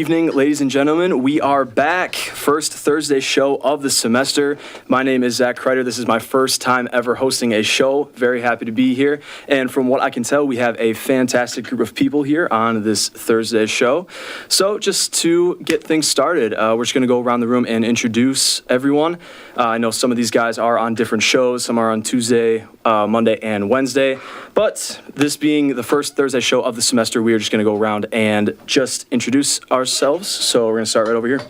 evening, ladies and gentlemen. We are back. First Thursday show of the semester. My name is Zach Kreider. This is my first time ever hosting a show. Very happy to be here. And from what I can tell, we have a fantastic group of people here on this Thursday show. So just to get things started, we're just going to go around the room and introduce everyone. I know some of these guys are on different shows. Some are on Tuesday, Monday, and Wednesday. But this being the first Thursday show of the semester, we are just going to go around and just introduce ourselves. So we're going to start right over here.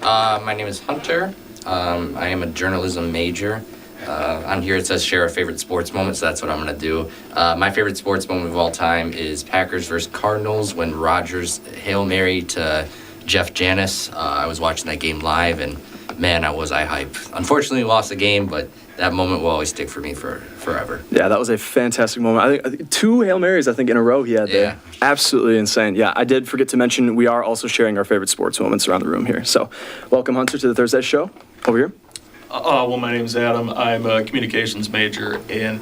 My name is Hunter. I am a journalism major. On here it says share a favorite sports moment, so that's what I'm going to do. My favorite sports moment of all time is Packers versus Cardinals when Rodgers Hail Mary to Jeff Janis. I was watching that game live, and man, was I hyped. Unfortunately, we lost the game, but that moment will always stick for me forever. Yeah, that was a fantastic moment. I think 2 Hail Marys, in a row he had there. Yeah. Absolutely insane. Yeah, I did forget to mention we are also sharing our favorite sports moments around the room here. So welcome, Hunter, to the Thursday show. Over here. Well, my name's Adam. I'm a communications major, and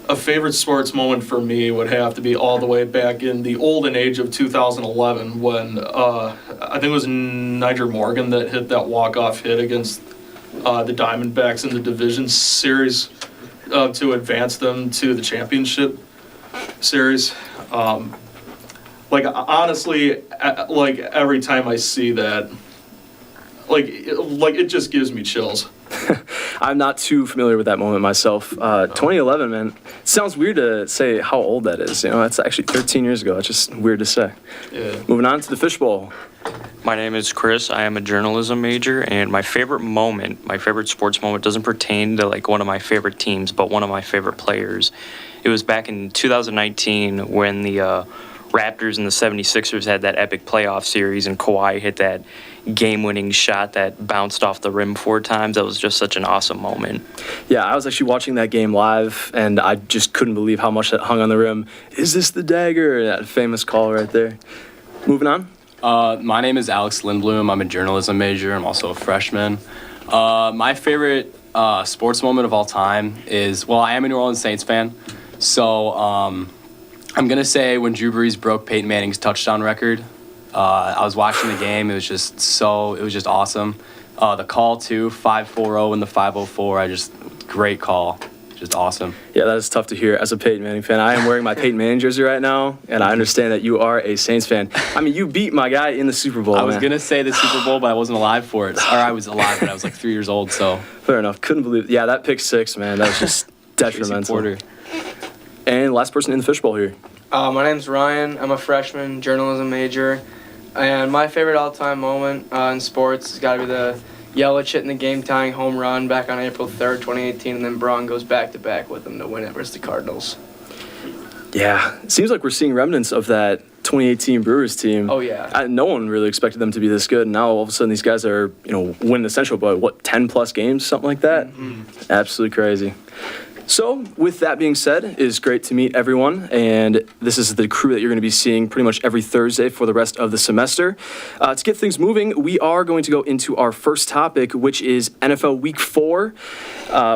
a favorite sports moment for me would have to be all the way back in the olden age of 2011 when I think it was Niger Morgan that hit that walk-off hit against the Diamondbacks in the division series to advance them to the championship series. Honestly, every time I see that, it just gives me chills. I'm not too familiar with that moment myself. 2011, man. It sounds weird to say how old that is. That's actually 13 years ago. It's just weird to say. Yeah. Moving on to the fishbowl. My name is Chris. I am a journalism major, and my favorite sports moment doesn't pertain to one of my favorite teams, but one of my favorite players. It was back in 2019 when the Raptors and the 76ers had that epic playoff series, and Kawhi hit that game-winning shot that bounced off the rim 4 times. That was just such an awesome moment. Yeah, I was actually watching that game live, and I just couldn't believe how much that hung on the rim. Is this the dagger? That famous call right there. Moving on. My name is Alex Lindblom. I'm a journalism major. I'm also a freshman. My favorite sports moment of all time is, I am a New Orleans Saints fan, so I'm going to say when Drew Brees broke Peyton Manning's touchdown record. I was watching the game. It was just awesome. The call, too, 5-4-0 and the 5-0-4, great call. Just awesome. Yeah, that is tough to hear as a Peyton Manning fan. I am wearing my Peyton Manning jersey right now, and I understand that you are a Saints fan. I mean, you beat my guy in the Super Bowl, I was going to say the Super Bowl, but I wasn't alive for it. Or I was alive, but I was 3 years old, so. Fair enough. Couldn't believe it. Yeah, that pick 6, man, that was just detrimental. And last person in the fishbowl here. My name's Ryan. I'm a freshman journalism major. And my favorite all-time moment in sports has got to be the Yelich hitting the game-tying home run back on April 3rd, 2018, and then Braun goes back-to-back with him to win it versus the Cardinals. Yeah, it seems like we're seeing remnants of that 2018 Brewers team. Oh, yeah. No one really expected them to be this good, and now all of a sudden these guys are, winning the Central, but 10-plus games, something like that? Mm-hmm. Absolutely crazy. So, with that being said, it is great to meet everyone, and this is the crew that you're going to be seeing pretty much every Thursday for the rest of the semester. To get things moving, we are going to go into our first topic, which is NFL Week 4.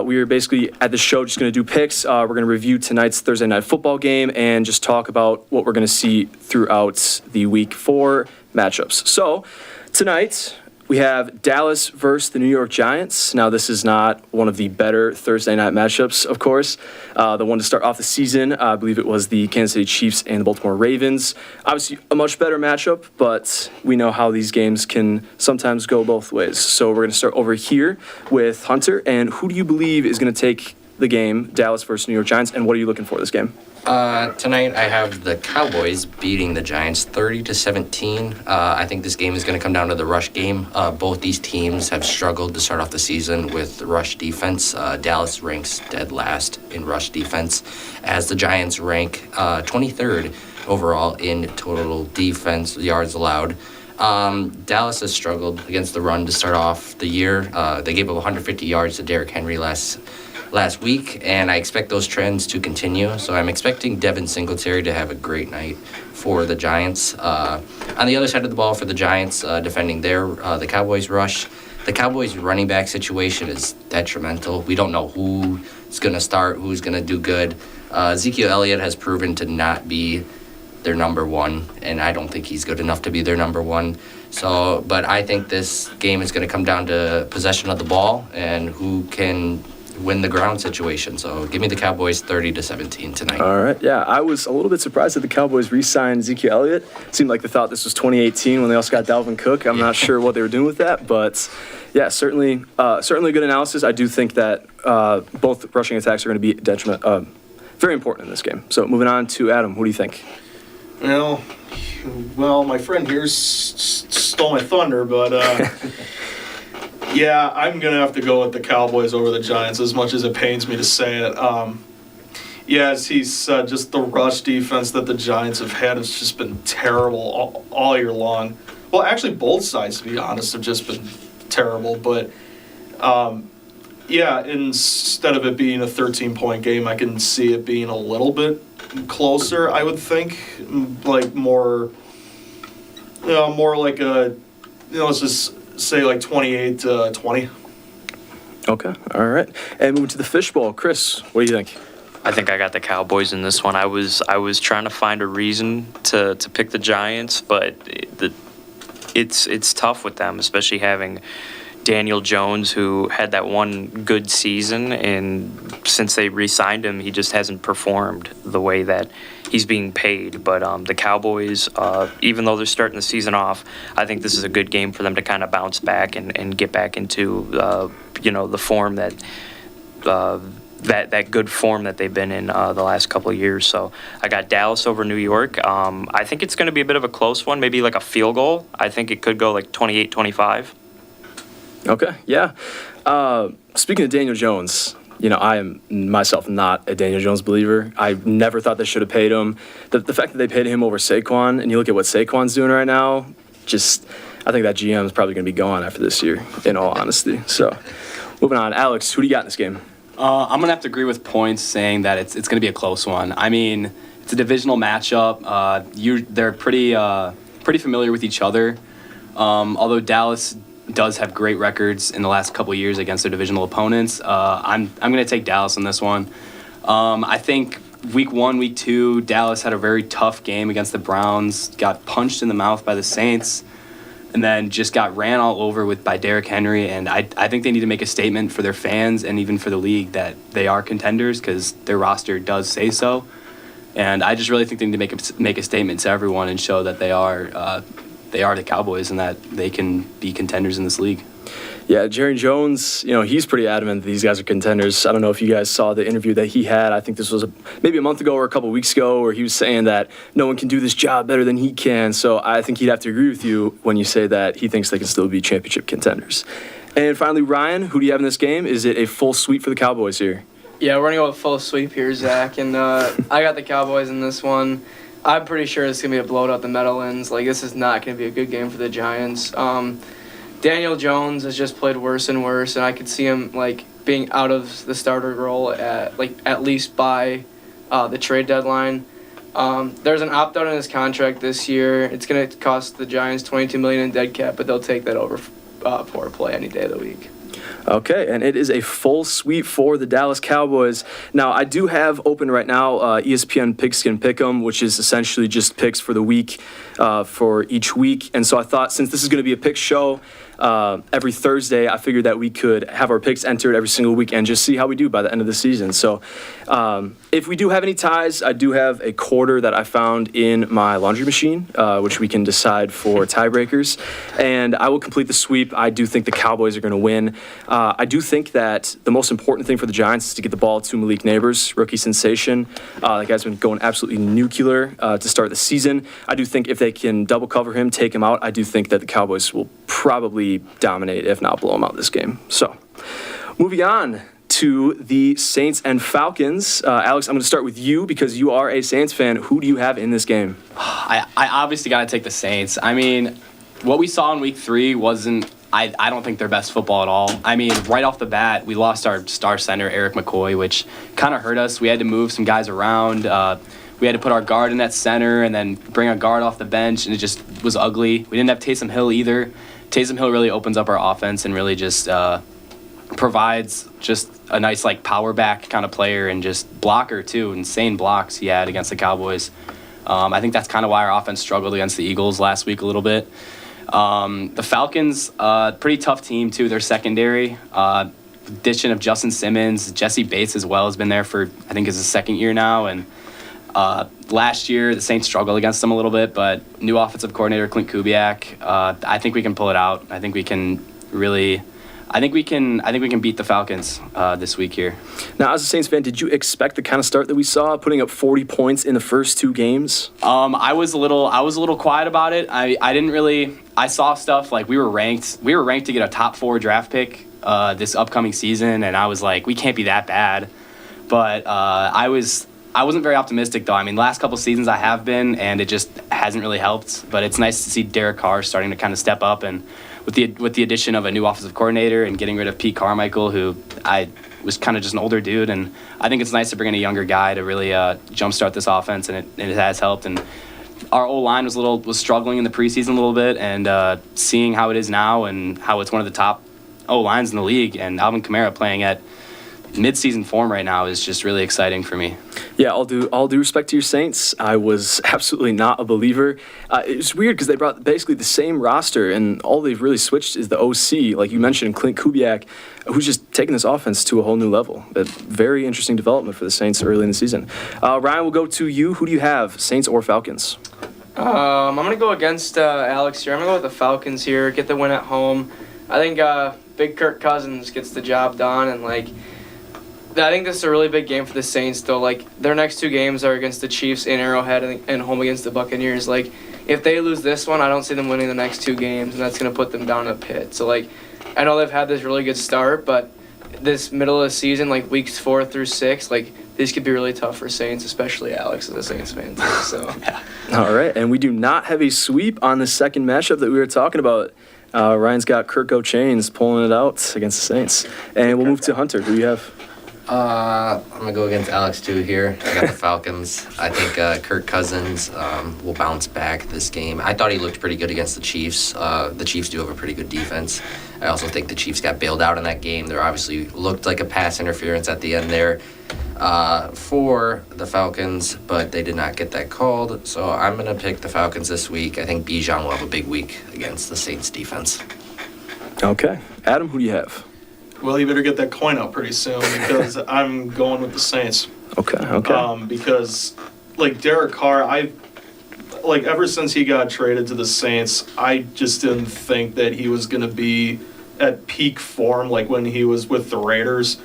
We are basically at the show just going to do picks. We're going to review tonight's Thursday Night Football game and just talk about what we're going to see throughout the Week 4 matchups. So, tonight, we have Dallas versus the New York Giants. Now, this is not one of the better Thursday night matchups, of course. The one to start off the season, I believe it was the Kansas City Chiefs and the Baltimore Ravens. Obviously, a much better matchup, but we know how these games can sometimes go both ways. So we're going to start over here with Hunter. And who do you believe is going to take the game, Dallas versus New York Giants, and what are you looking for this game? Tonight I have the Cowboys beating the Giants 30-17. I think this game is going to come down to the rush game. Both these teams have struggled to start off the season with rush defense. Dallas ranks dead last in rush defense, as the Giants rank 23rd overall in total defense yards allowed. Dallas has struggled against the run to start off the year. They gave up 150 yards to Derrick Henry last week, and I expect those trends to continue. So I'm expecting Devin Singletary to have a great night for the Giants. On the other side of the ball for the Giants, defending the Cowboys rush, the Cowboys running back situation is detrimental. We don't know who's going to start, who's going to do good. Ezekiel Elliott has proven to not be their number one, and I don't think he's good enough to be their number one. So, but I think this game is going to come down to possession of the ball and who can win the ground situation. So give me the Cowboys 30-17 tonight. All right. Yeah, I was a little bit surprised that the Cowboys re-signed Ezekiel Elliott. Seemed like they thought this was 2018 when they also got Dalvin Cook. I'm not sure what they were doing with that, but yeah, certainly good analysis. I do think that both rushing attacks are going to be very important in this game. So moving on to Adam, what do you think? Well, my friend here stole my thunder, but yeah, I'm going to have to go with the Cowboys over the Giants, as much as it pains me to say it. Yeah, as he said, just the rush defense that the Giants have had has just been terrible all year long. Well, actually, both sides, to be honest, have just been terrible. But, yeah, instead of it being a 13-point game, I can see it being a little bit closer, I would think. Like more like a, let's just say like 28-20. Okay. All right. And moving to the fishbowl, Chris, what do you think? I think I got the Cowboys in this one. I was trying to find a reason to pick the Giants, but it's tough with them, especially having Daniel Jones, who had that one good season, and since they re-signed him, he just hasn't performed the way that he's being paid. But the Cowboys, even though they're starting the season off, I think this is a good game for them to kind of bounce back and get back into the form that good form that they've been in the last couple of years. So I got Dallas over New York. I think it's going to be a bit of a close one, maybe like a field goal. I think it could go like 28-25. Okay, yeah. Speaking of Daniel Jones, I am myself not a Daniel Jones believer. I never thought they should have paid him. The fact that they paid him over Saquon, and you look at what Saquon's doing right now, I think that GM is probably going to be gone after this year, in all honesty. So, moving on. Alex, who do you got in this game? I'm going to have to agree with points saying that it's going to be a close one. I mean, it's a divisional matchup. They're pretty familiar with each other. Although Dallas does have great records in the last couple of years against their divisional opponents, I'm going to take Dallas on this one. I think week 1, week 2, Dallas had a very tough game against the Browns, got punched in the mouth by the Saints, and then just got ran all over by Derrick Henry. And I think they need to make a statement for their fans and even for the league that they are contenders, because their roster does say so. And I just really think they need to make a statement to everyone and show that they are the Cowboys and that they can be contenders in this league. Yeah, Jerry Jones, he's pretty adamant that these guys are contenders. I don't know if you guys saw the interview that he had. I think this was maybe a month ago or a couple weeks ago, where he was saying that no one can do this job better than he can. So I think he'd have to agree with you when you say that he thinks they can still be championship contenders. And finally, Ryan, who do you have in this game? Is it a full sweep for the Cowboys here? Yeah, we're going to go with full sweep here, Zach. And I got the Cowboys in this one. I'm pretty sure it's going to be a blowout at the Meadowlands. This is not going to be a good game for the Giants. Daniel Jones has just played worse and worse, and I could see him, being out of the starter role at least by the trade deadline. There's an opt-out in his contract this year. It's going to cost the Giants $22 million in dead cap, but they'll take that over poor play any day of the week. Okay, and it is a full sweep for the Dallas Cowboys. Now, I do have open right now ESPN Pigskin Pick'em, which is essentially just picks for the week, for each week. And so I thought, since this is going to be a pick show every Thursday, I figured that we could have our picks entered every single week and just see how we do by the end of the season. So if we do have any ties, I do have a quarter that I found in my laundry machine, which we can decide for tiebreakers. And I will complete the sweep. I do think the Cowboys are going to win. I do think that the most important thing for the Giants is to get the ball to Malik Neighbors, rookie sensation. That guy's been going absolutely nuclear to start the season. I do think if they can double cover him, take him out, I do think that the Cowboys will probably dominate, if not blow him out this game. So, moving on to the Saints and Falcons. Alex, I'm going to start with you because you are a Saints fan. Who do you have in this game? I obviously got to take the Saints. I mean, what we saw in week 3 wasn't, I don't think their best football at all. I mean, right off the bat, we lost our star center, Eric McCoy, which kind of hurt us. We had to move some guys around. We had to put our guard in that center and then bring a guard off the bench, and it just was ugly. We didn't have Taysom Hill either. Taysom Hill really opens up our offense and really just provides just a nice power back kind of player and just blocker too. Insane blocks he had against the Cowboys. I think that's kind of why our offense struggled against the Eagles last week a little bit. The Falcons, pretty tough team too. They're secondary. Addition of Justin Simmons, Jesse Bates as well has been there for I think is his second year now, and last year the Saints struggled against them a little bit, but new offensive coordinator Clint Kubiak, I think we can pull it out. I think we can really. I think we can beat the Falcons this week here. Now, as a Saints fan, did you expect the kind of start that we saw, putting up 40 points in the first 2 games? I was a little quiet about it. I didn't really. I saw stuff like we were ranked to get a top 4 draft pick this upcoming season, and I was like, we can't be that bad. But I wasn't very optimistic though. I mean, last couple seasons I have been, and it just hasn't really helped. But it's nice to see Derek Carr starting to kind of step up, and with the addition of a new offensive coordinator and getting rid of Pete Carmichael, who I was kind of just an older dude, and I think it's nice to bring in a younger guy to really jumpstart this offense, and it has helped. And our O-line was struggling in the preseason a little bit, and seeing how it is now and how it's one of the top O-lines in the league, and Alvin Kamara playing at mid-season form right now is just really exciting for me. Yeah, all due respect to your Saints, I was absolutely not a believer. It's weird because they brought basically the same roster, and all they've really switched is the OC, like you mentioned, Clint Kubiak, who's just taken this offense to a whole new level. A very interesting development for the Saints early in the season. Ryan, we'll go to you. Who do you have, Saints or Falcons? I'm going to go against Alex here. I'm going to go with the Falcons here, get the win at home. I think big Kirk Cousins gets the job done, and I think this is a really big game for the Saints, though. Their next 2 games are against the Chiefs in Arrowhead and home against the Buccaneers. If they lose this one, I don't see them winning the next 2 games, and that's going to put them down in a pit. So, I know they've had this really good start, but this middle of the season, weeks 4 through 6, these could be really tough for Saints, especially Alex as a Saints fan, too. So. Yeah. All right, and we do not have a sweep on the second matchup that we were talking about. Ryan's got Kirk O'Chains pulling it out against the Saints. And we'll move to Hunter. Who do you have? I'm going to go against Alex too here. I got the Falcons. I think Kirk Cousins will bounce back this game. I thought he looked pretty good against the Chiefs. The Chiefs do have a pretty good defense. I also think the Chiefs got bailed out in that game. There obviously looked like a pass interference at the end there for the Falcons, but they did not get that called. So I'm going to pick the Falcons this week. I think Bijan will have a big week against the Saints defense. Okay. Adam, who do you have? Well, you better get that coin out pretty soon because I'm going with the Saints. Okay. Because, Derek Carr, ever since he got traded to the Saints, I just didn't think that he was going to be at peak form when he was with the Raiders.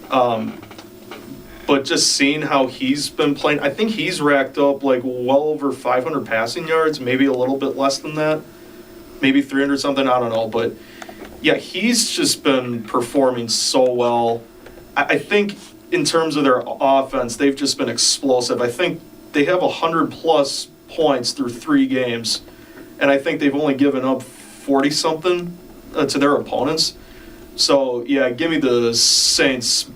But just seeing how he's been playing, I think he's racked up well over 500 passing yards, maybe a little bit less than that, maybe 300 something, I don't know. But yeah, he's just been performing so well. I think in terms of their offense, they've just been explosive. I think they have 100-plus points through 3 games, and I think they've only given up 40-something to their opponents. So, yeah, give me the Saints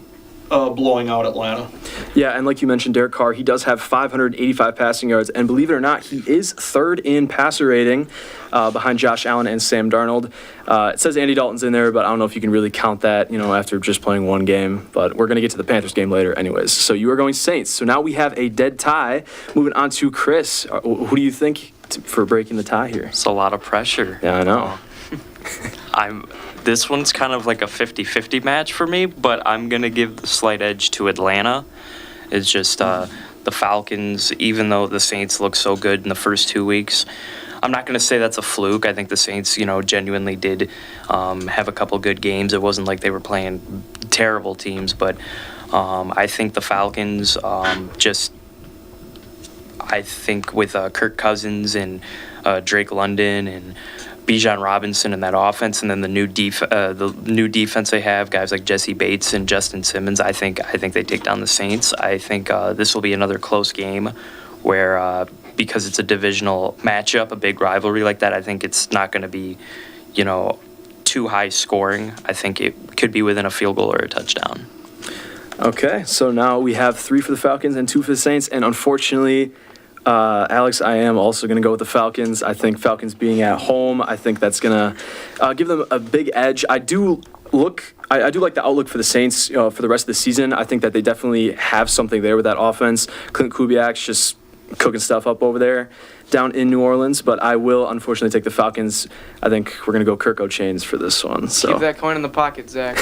blowing out Atlanta. Yeah, and like you mentioned, Derek Carr, he does have 585 passing yards, and believe it or not, he is 3rd in passer rating behind Josh Allen and Sam Darnold. It says Andy Dalton's in there, but I don't know if you can really count that, after just playing 1 game. But we're going to get to the Panthers game later anyways. So you are going Saints. So now we have a dead tie. Moving on to Chris. Who do you think for breaking the tie here? It's a lot of pressure. Yeah, I know. This one's kind of like a 50-50 match for me, but I'm going to give the slight edge to Atlanta. It's just the Falcons, even though the Saints look so good in the first 2 weeks. I'm not going to say that's a fluke. I think the Saints, genuinely did have a couple good games. It wasn't like they were playing terrible teams, but I think the Falcons I think with Kirk Cousins and Drake London and Bijan Robinson in that offense, and then the new defense they have, guys like Jesse Bates and Justin Simmons. I think they take down the Saints. I think this will be another close game, where because it's a divisional matchup, a big rivalry like that. I think it's not going to be, too high scoring. I think it could be within a field goal or a touchdown. Okay, so now we have 3 for the Falcons and 2 for the Saints, and unfortunately, Alex, I am also going to go with the Falcons. I think Falcons being at home, I think that's going to give them a big edge. I do like the outlook for the Saints for the rest of the season. I think that they definitely have something there with that offense. Clint Kubiak's just cooking stuff up over there down in New Orleans. But I will unfortunately take the Falcons. I think we're going to go Kirk O'Chains for this one. So Keep that coin in the pocket, Zach.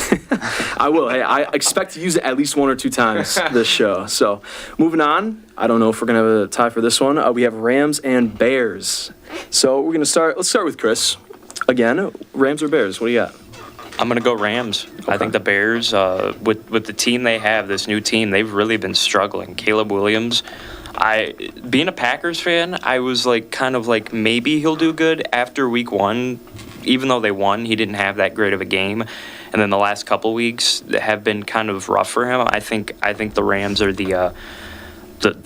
I will. Hey, I expect to use it at least 1 or 2 times this show. So moving on, I don't know if we're going to have a tie for this one. We have Rams and Bears. So we're going to start. Let's start with Chris. Again, Rams or Bears? What do you got? I'm going to go Rams. I think the Bears, with the team they have, this new team, they've really been struggling. Caleb Williams, being a Packers fan, I was kind of like maybe he'll do good after week 1. Even though they won, he didn't have that great of a game. And then the last couple weeks have been kind of rough for him. I think the Rams are the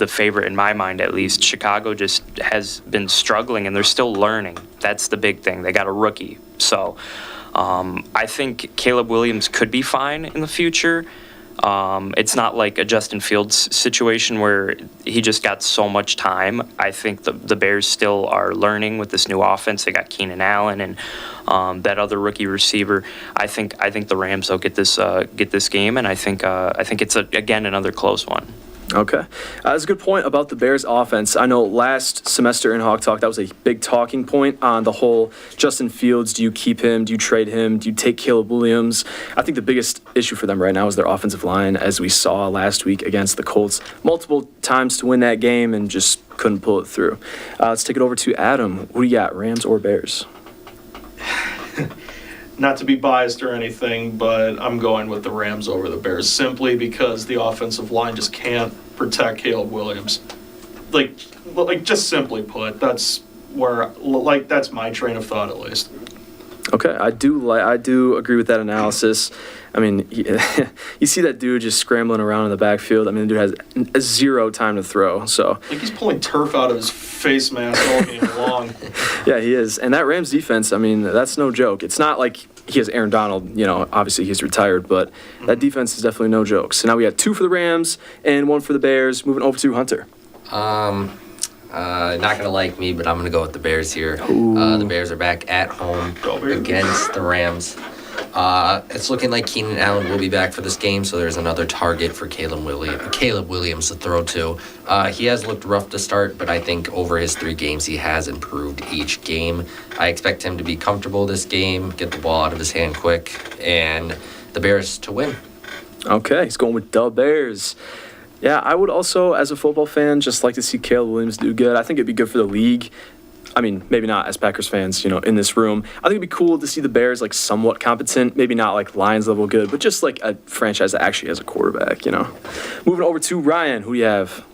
favorite in my mind, at least. Chicago just has been struggling, and they're still learning. That's the big thing. They got a rookie. So I think Caleb Williams could be fine in the future. It's not like a Justin Fields situation where he just got so much time. I think the Bears still are learning with this new offense. They got Keenan Allen and that other rookie receiver. I think the Rams will get this game, and I think it's again another close one. Okay. That's a good point about the Bears offense. I know last semester in Hawk Talk, that was a big talking point on the whole Justin Fields. Do you keep him? Do you trade him? Do you take Caleb Williams? I think the biggest issue for them right now is their offensive line, as we saw last week against the Colts. Multiple times to win that game and just couldn't pull it through. Let's take it over to Adam. Who do you got, Rams or Bears? Not to be biased or anything, but I'm going with the Rams over the Bears simply because the offensive line just can't protect Caleb Williams. Like just simply put, that's my train of thought at least. Okay, I do agree with that analysis. I mean, you see that dude just scrambling around in the backfield. I mean, the dude has zero time to throw. So Like he's pulling turf out of his face mask all game long. yeah, he is. And that Rams defense, I mean, that's no joke. It's not like he has Aaron Donald. Obviously he's retired, but that defense is definitely no joke. So now we got 2 for the Rams and 1 for the Bears. Moving over to Hunter. Not gonna like me, but I'm gonna go with the Bears here. The Bears are back at home Go Bears. against the Rams. It's looking like Keenan Allen will be back for this game, so there's another target for Caleb Williams to throw to. He has looked rough to start, but I think over his 3 games he has improved each game. I expect him to be comfortable this game, get the ball out of his hand quick, and the Bears to win. Okay, he's going with the Bears. Yeah, I would also, as a football fan, just like to see Caleb Williams do good. I think it'd be good for the league. I mean, maybe not as Packers fans, in this room. I think it'd be cool to see the Bears somewhat competent, maybe not like Lions level good, but just like a franchise that actually has a quarterback, Moving over to Ryan, who do you have?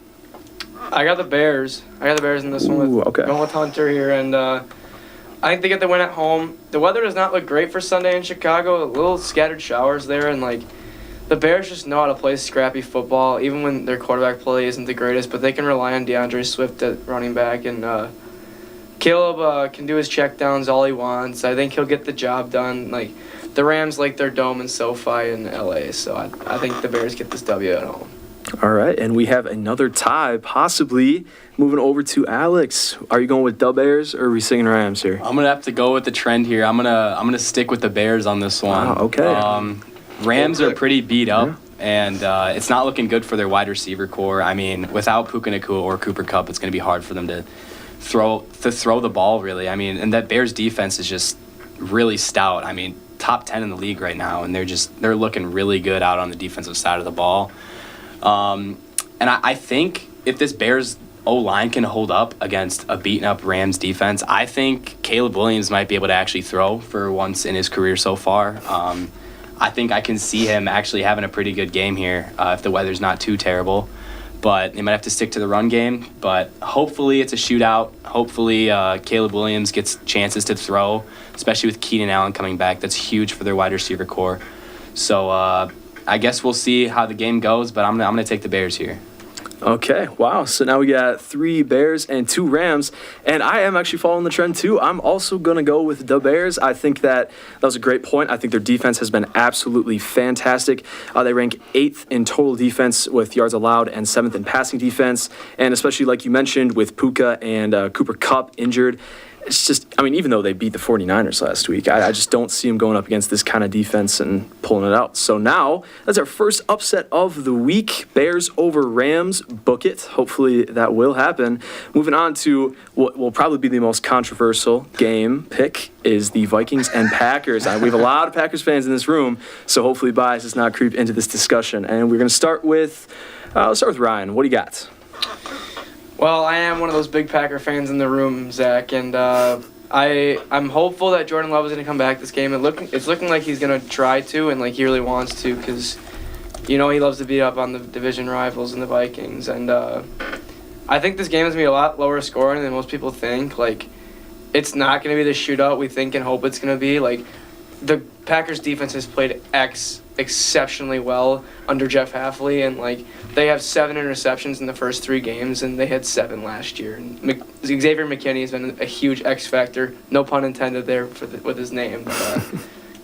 I got the Bears. In this one. Ooh, okay. Going with Hunter here, and I think they get the win at home. The weather does not look great for Sunday in Chicago. A little scattered showers there, and the Bears just know how to play scrappy football, even when their quarterback play isn't the greatest. But they can rely on DeAndre Swift at running back, and Caleb can do his checkdowns all he wants. I think he'll get the job done. The Rams like their dome in SoFi in LA, so I think the Bears get this W at home. All right, and we have another tie, possibly moving over to Alex. Are you going with the Bears or are we singing Rams here? I'm gonna have to go with the trend here. I'm gonna stick with the Bears on this one. Wow, okay. Rams are pretty beat up, and it's not looking good for their wide receiver core. I mean, without Puka Nacua or Cooper Kupp, it's going to be hard for them to throw the ball, really. I mean, and that Bears defense is just really stout. I mean, top 10 in the league right now, and they're looking really good out on the defensive side of the ball. And I think if this Bears O-line can hold up against a beaten-up Rams defense, I think Caleb Williams might be able to actually throw for once in his career so far. I think I can see him actually having a pretty good game here if the weather's not too terrible. But they might have to stick to the run game. But hopefully it's a shootout. Hopefully Caleb Williams gets chances to throw, especially with Keenan Allen coming back. That's huge for their wide receiver core. So I guess we'll see how the game goes, but I'm gonna take the Bears here. Okay, wow. So now we got 3 Bears and 2 Rams, and I am actually following the trend too. I'm also going to go with the Bears. I think that was a great point. I think their defense has been absolutely fantastic. They rank 8th in total defense with yards allowed and 7th in passing defense, and especially like you mentioned with Puka and Cooper Kupp injured, it's just, I mean, even though they beat the 49ers last week, I just don't see them going up against this kind of defense and pulling it out. So now, that's our first upset of the week. Bears over Rams. Book it. Hopefully that will happen. Moving on to what will probably be the most controversial game pick is the Vikings and Packers. We have a lot of Packers fans in this room, so hopefully bias does not creep into this discussion. And we're going to start with, let's start with Ryan. What do you got? Well, I am one of those big Packer fans in the room, Zach, and I'm hopeful that Jordan Love is going to come back this game. It's looking like he's going to try to, and like he really wants to, because he loves to beat up on the division rivals and the Vikings. And I think this game is going to be a lot lower scoring than most people think. Like, it's not going to be the shootout we think and hope it's going to be. Like, the Packers defense has played exceptionally well under Jeff Hafley, and like they have 7 interceptions in the first 3 games, and they had 7 last year. And Xavier McKinney has been a huge X factor, no pun intended there with his name. But,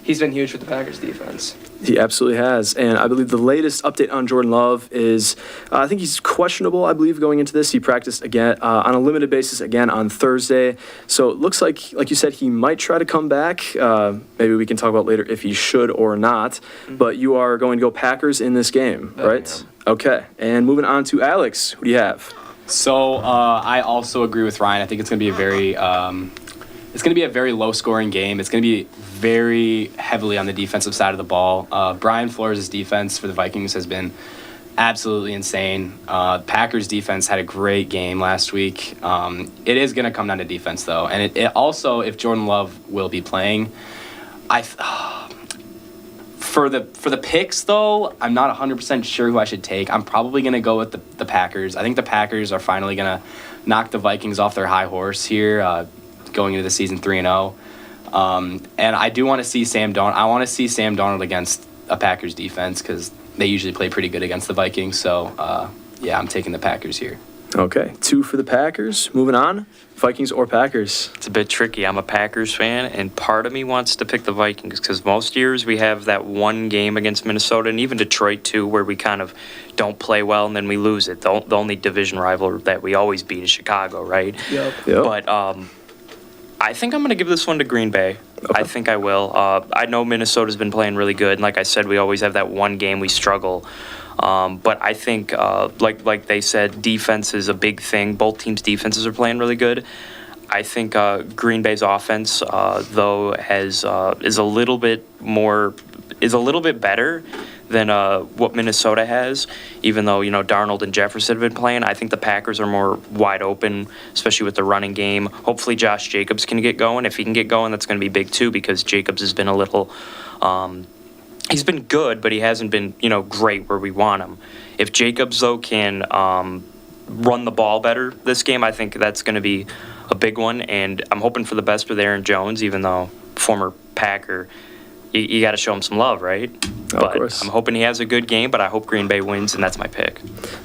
he's been huge for the Packers defense. He absolutely has. And I believe the latest update on Jordan Love is, I think he's questionable, I believe, going into this. He practiced again on a limited basis again on Thursday. So it looks like you said, he might try to come back. Maybe we can talk about later if he should or not. Mm-hmm. But you are going to go Packers in this game, right? Okay. And moving on to Alex, who do you have? So I also agree with Ryan. I think it's going to be a very low-scoring game. It's going to be very heavily on the defensive side of the ball. Brian Flores' defense for the Vikings has been absolutely insane. Packers' defense had a great game last week. It is going to come down to defense, though. And it also, if Jordan Love will be playing, for the picks, though, I'm not 100% sure who I should take. I'm probably going to go with the Packers. I think the Packers are finally going to knock the Vikings off their high horse here, going into the season 3-0. And I do want to see Sam Darnold. I want to see Sam Darnold against a Packers defense because they usually play pretty good against the Vikings. So, I'm taking the Packers here. Okay, 2 for the Packers. Moving on, Vikings or Packers? It's a bit tricky. I'm a Packers fan, and part of me wants to pick the Vikings because most years we have that one game against Minnesota and even Detroit, too, where we kind of don't play well and then we lose it. The only division rival that we always beat is Chicago, right? Yep. But I think I'm going to give this one to Green Bay. Okay. I think I will. I know Minnesota's been playing really good, and like I said, we always have that one game we struggle. But I think, like they said, defense is a big thing. Both teams' defenses are playing really good. I think Green Bay's offense, though, is a little bit better than what Minnesota has. Even though Darnold and Jefferson have been playing, I think the Packers are more wide open, especially with the running game. Hopefully, Josh Jacobs can get going. If he can get going, that's going to be big too, because Jacobs has been a little. He's been good, but he hasn't been, great where we want him. If Jacobs, though, can run the ball better this game, I think that's going to be a big one. And I'm hoping for the best with Aaron Jones, even though former Packer, you got to show him some love, right? Of course. I'm hoping he has a good game, but I hope Green Bay wins, and that's my pick.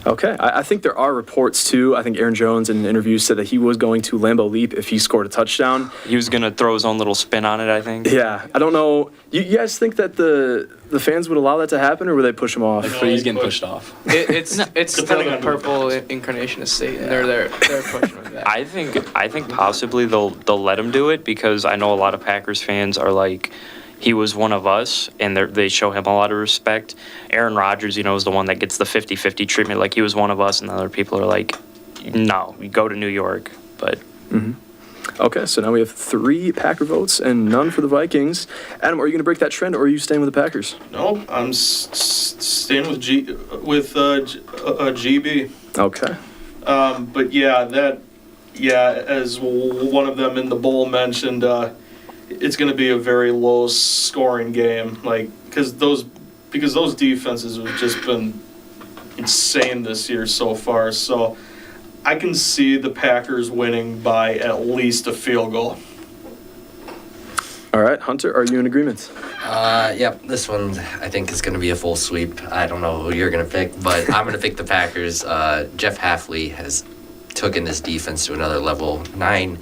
Okay. I think there are reports, too. I think Aaron Jones in an interview said that he was going to Lambeau Leap if he scored a touchdown. He was going to throw his own little spin on it, I think. Yeah. I don't know. You guys think that the fans would allow that to happen, or would they push him off? But he's getting pushed off. It's still the purple incarnation of Satan. They're pushing with that. I think possibly they'll let him do it, because I know a lot of Packers fans are like, he was one of us, and they show him a lot of respect. Aaron Rodgers, is the one that gets the 50-50 treatment. Like, he was one of us, and other people are like, no, you go to New York. But Okay, so now we have 3 Packer votes and none for the Vikings. Adam, are you going to break that trend, or are you staying with the Packers? No, I'm staying with GB. Okay. But as one of them in the bowl mentioned, it's going to be a very low-scoring game, because those defenses have just been insane this year so far. So I can see the Packers winning by at least a field goal. All right, Hunter, are you in agreement? Yep, this one I think is going to be a full sweep. I don't know who you're going to pick, but I'm going to pick the Packers. Jeff Hafley has taken this defense to another level. Nine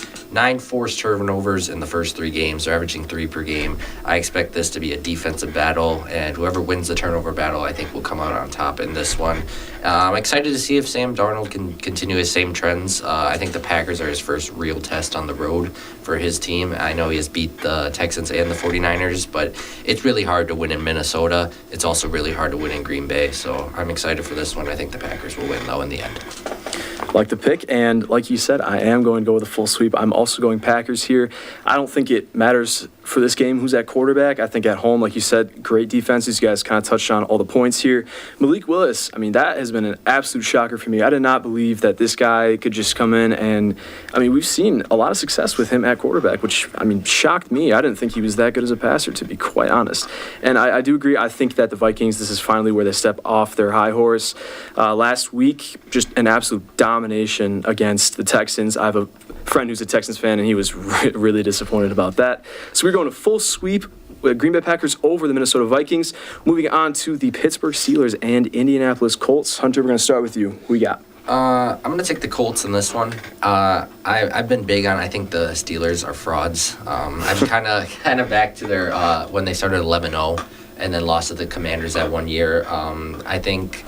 forced turnovers in the first 3 games. They're averaging 3 per game. I expect this to be a defensive battle, and whoever wins the turnover battle, I think, will come out on top in this one. I'm excited to see if Sam Darnold can continue his same trends. I think the Packers are his first real test on the road for his team. I know he has beat the Texans and the 49ers, but it's really hard to win in Minnesota. It's also really hard to win in Green Bay, so I'm excited for this one. I think the Packers will win, though, in the end. Like the pick, and like you said, I am going to go with a full sweep. I'm also going Packers here. I don't think it matters for this game who's at quarterback. I think at home, like you said, great defense. These guys kind of touched on all the points here. Malik Willis, I mean, that has been an absolute shocker for me. I did not believe that this guy could just come in and, I mean, we've seen a lot of success with him at quarterback, which, I mean, shocked me. I didn't think he was that good as a passer, to be quite honest. And I do agree. I think that the Vikings, this is finally where they step off their high horse. Last week, just an absolute domination against the Texans. I have a friend who's a Texans fan, and he was really disappointed about that. So we're going to full sweep with Green Bay Packers over the Minnesota Vikings. Moving on to the Pittsburgh Steelers and Indianapolis Colts. Hunter, we're going to start with you. Who we got? I'm going to take the Colts in this one. I've been big on, I think the Steelers are frauds. I'm kind of back to their when they started 11-0 and then lost to the Commanders that one year. I think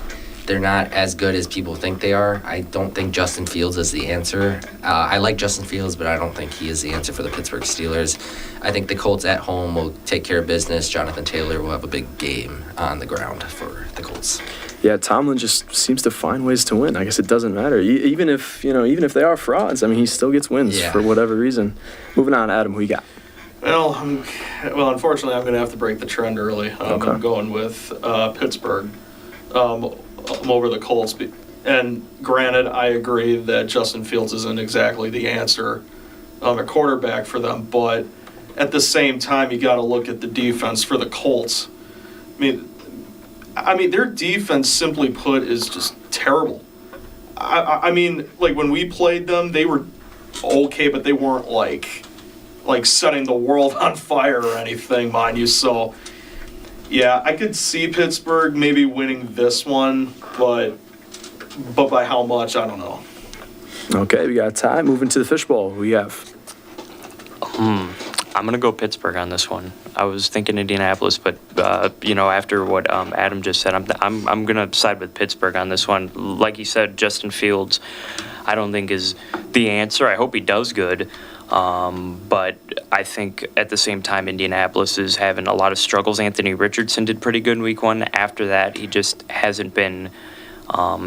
they're not as good as people think they are. I don't think Justin Fields is the answer. I like Justin Fields, but I don't think he is the answer for the Pittsburgh Steelers. I think the Colts at home will take care of business. Jonathan Taylor will have a big game on the ground for the Colts. Yeah, Tomlin just seems to find ways to win. I guess it doesn't matter. Even if they are frauds, I mean, he still gets wins for whatever reason. Moving on, Adam, who you got? Well, unfortunately, I'm going to have to break the trend early. Okay. I'm going with Pittsburgh over the Colts. And granted, I agree that Justin Fields isn't exactly the answer at quarterback for them, but at the same time, you got to look at the defense for the Colts. I mean, their defense, simply put, is just terrible. I mean, like when we played them, they were okay, but they weren't like setting the world on fire or anything, mind you. So, yeah, I could see Pittsburgh maybe winning this one, but by how much, I don't know. Okay, we got a tie. Moving to the fishbowl. Who you have? I'm going to go Pittsburgh on this one. I was thinking Indianapolis, but, after what Adam just said, I'm going to side with Pittsburgh on this one. Like you said, Justin Fields, I don't think is the answer. I hope he does good. But I think at the same time, Indianapolis is having a lot of struggles. Anthony Richardson did pretty good in week 1. After that, he just hasn't been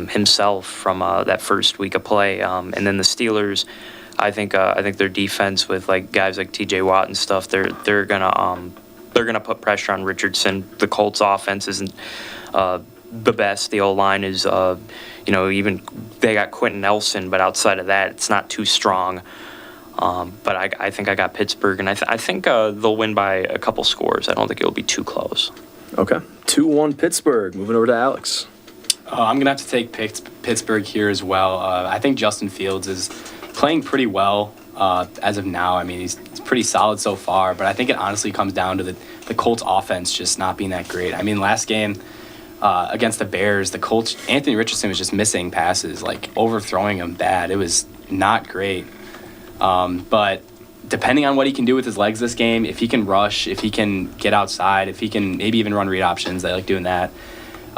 himself from that first week of play. And then the Steelers, I think their defense with like guys like T.J. Watt and stuff, they're gonna put pressure on Richardson. The Colts' offense isn't the best. The O-line is, even they got Quentin Nelson, but outside of that, it's not too strong. But I think I got Pittsburgh, and I think they'll win by a couple scores. I don't think it'll be too close. Okay, 2-1 Pittsburgh. Moving over to Alex. I'm going to have to take Pittsburgh here as well. I think Justin Fields is playing pretty well as of now. I mean, he's pretty solid so far, but I think it honestly comes down to the Colts offense just not being that great. I mean, last game against the Bears, the Colts, Anthony Richardson was just missing passes, like overthrowing them bad. It was not great. But depending on what he can do with his legs this game, if he can rush, if he can get outside, if he can maybe even run read options, I like doing that.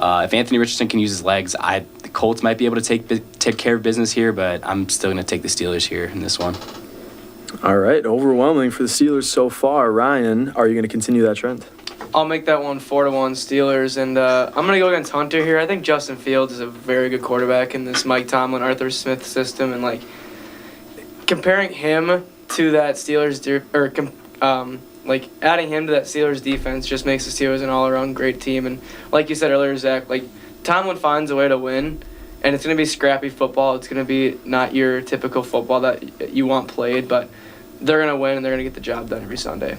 If Anthony Richardson can use his legs, the Colts might be able to take care of business here, but I'm still going to take the Steelers here in this one. All right, overwhelming for the Steelers so far. Ryan, are you going to continue that trend? I'll make that one 4-1 Steelers, and I'm going to go against Hunter here. I think Justin Fields is a very good quarterback in this Mike Tomlin, Arthur Smith system, and comparing him to that Steelers adding him to that Steelers defense just makes the Steelers an all-around great team. And like you said earlier, Zach, Tomlin finds a way to win, and it's going to be scrappy football. It's going to be not your typical football that you want played, but they're going to win, and they're going to get the job done every Sunday.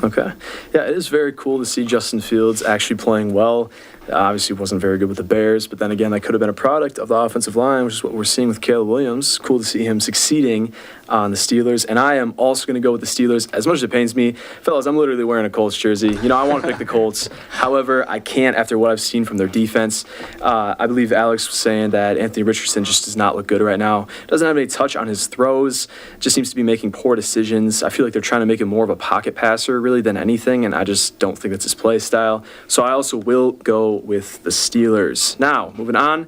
Okay. Yeah, it is very cool to see Justin Fields actually playing well. Obviously wasn't very good with the Bears, but then again, that could have been a product of the offensive line, which is what we're seeing with Caleb Williams. Cool to see him succeeding on the Steelers. And I am also going to go with the Steelers. As much as it pains me, fellas, I'm literally wearing a Colts jersey. You know, I want to pick the Colts. However, I can't after what I've seen from their defense. I believe Alex was saying that Anthony Richardson just does not look good right now. Doesn't have any touch on his throws. Just seems to be making poor decisions. I feel like they're trying to make him more of a pocket passer really than anything, and I just don't think that's his play style. So I also will go with the Steelers. Now, moving on,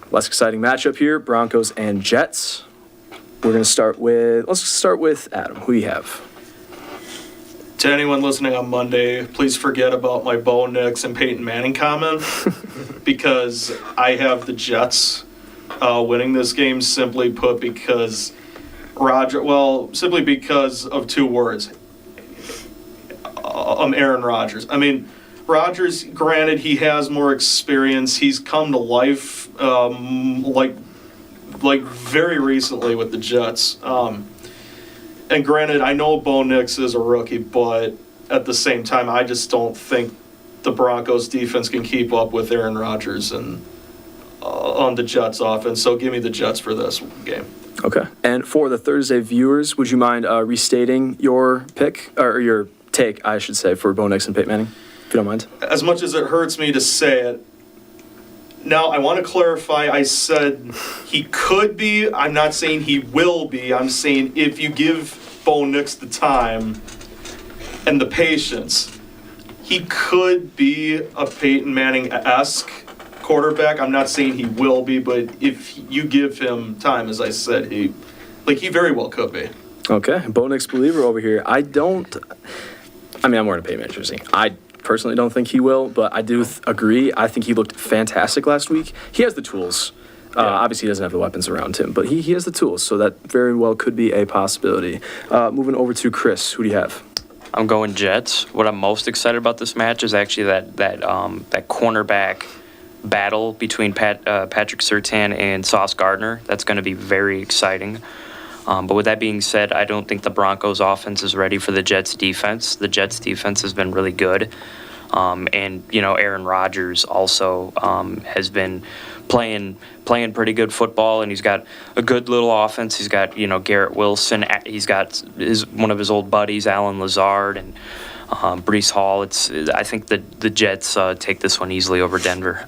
less exciting matchup here, Broncos and Jets. Let's start with Adam. Who do you have? To anyone listening on Monday, please forget about my Bo Nix and Peyton Manning comment because I have the Jets winning this game simply because of two words. Aaron Rodgers. I mean, Rodgers, granted, he has more experience. He's come to life like very recently with the Jets. And granted, I know Bo Nix is a rookie, but at the same time, I just don't think the Broncos defense can keep up with Aaron Rodgers and on the Jets offense. So give me the Jets for this game. Okay. And for the Thursday viewers, would you mind restating your pick, or your take, I should say, for Bo Nix and Peyton Manning, if you don't mind? As much as it hurts me to say it, now I want to clarify, I said he could be. I'm not saying he will be. I'm saying if you give Bo Nix the time and the patience, he could be a Peyton Manning-esque quarterback. I'm not saying he will be, but if you give him time, as I said, he very well could be. Okay. Bo Nix believer over here. I'm wearing a Peyton Manning jersey. I personally don't think he will, but I do agree. I think he looked fantastic last week. He has the tools. Obviously, he doesn't have the weapons around him, but he has the tools, so that very well could be a possibility. Moving over to Chris, who do you have? I'm going Jets. What I'm most excited about this match is actually that cornerback battle between Patrick Surtain and Sauce Gardner. That's going to be very exciting. But with that being said, I don't think the Broncos offense is ready for the Jets defense. The Jets defense has been really good. And, Aaron Rodgers also has been playing pretty good football, and he's got a good little offense. He's got, Garrett Wilson. He's got one of his old buddies, Alan Lazard, and Breece Hall. I think the Jets take this one easily over Denver.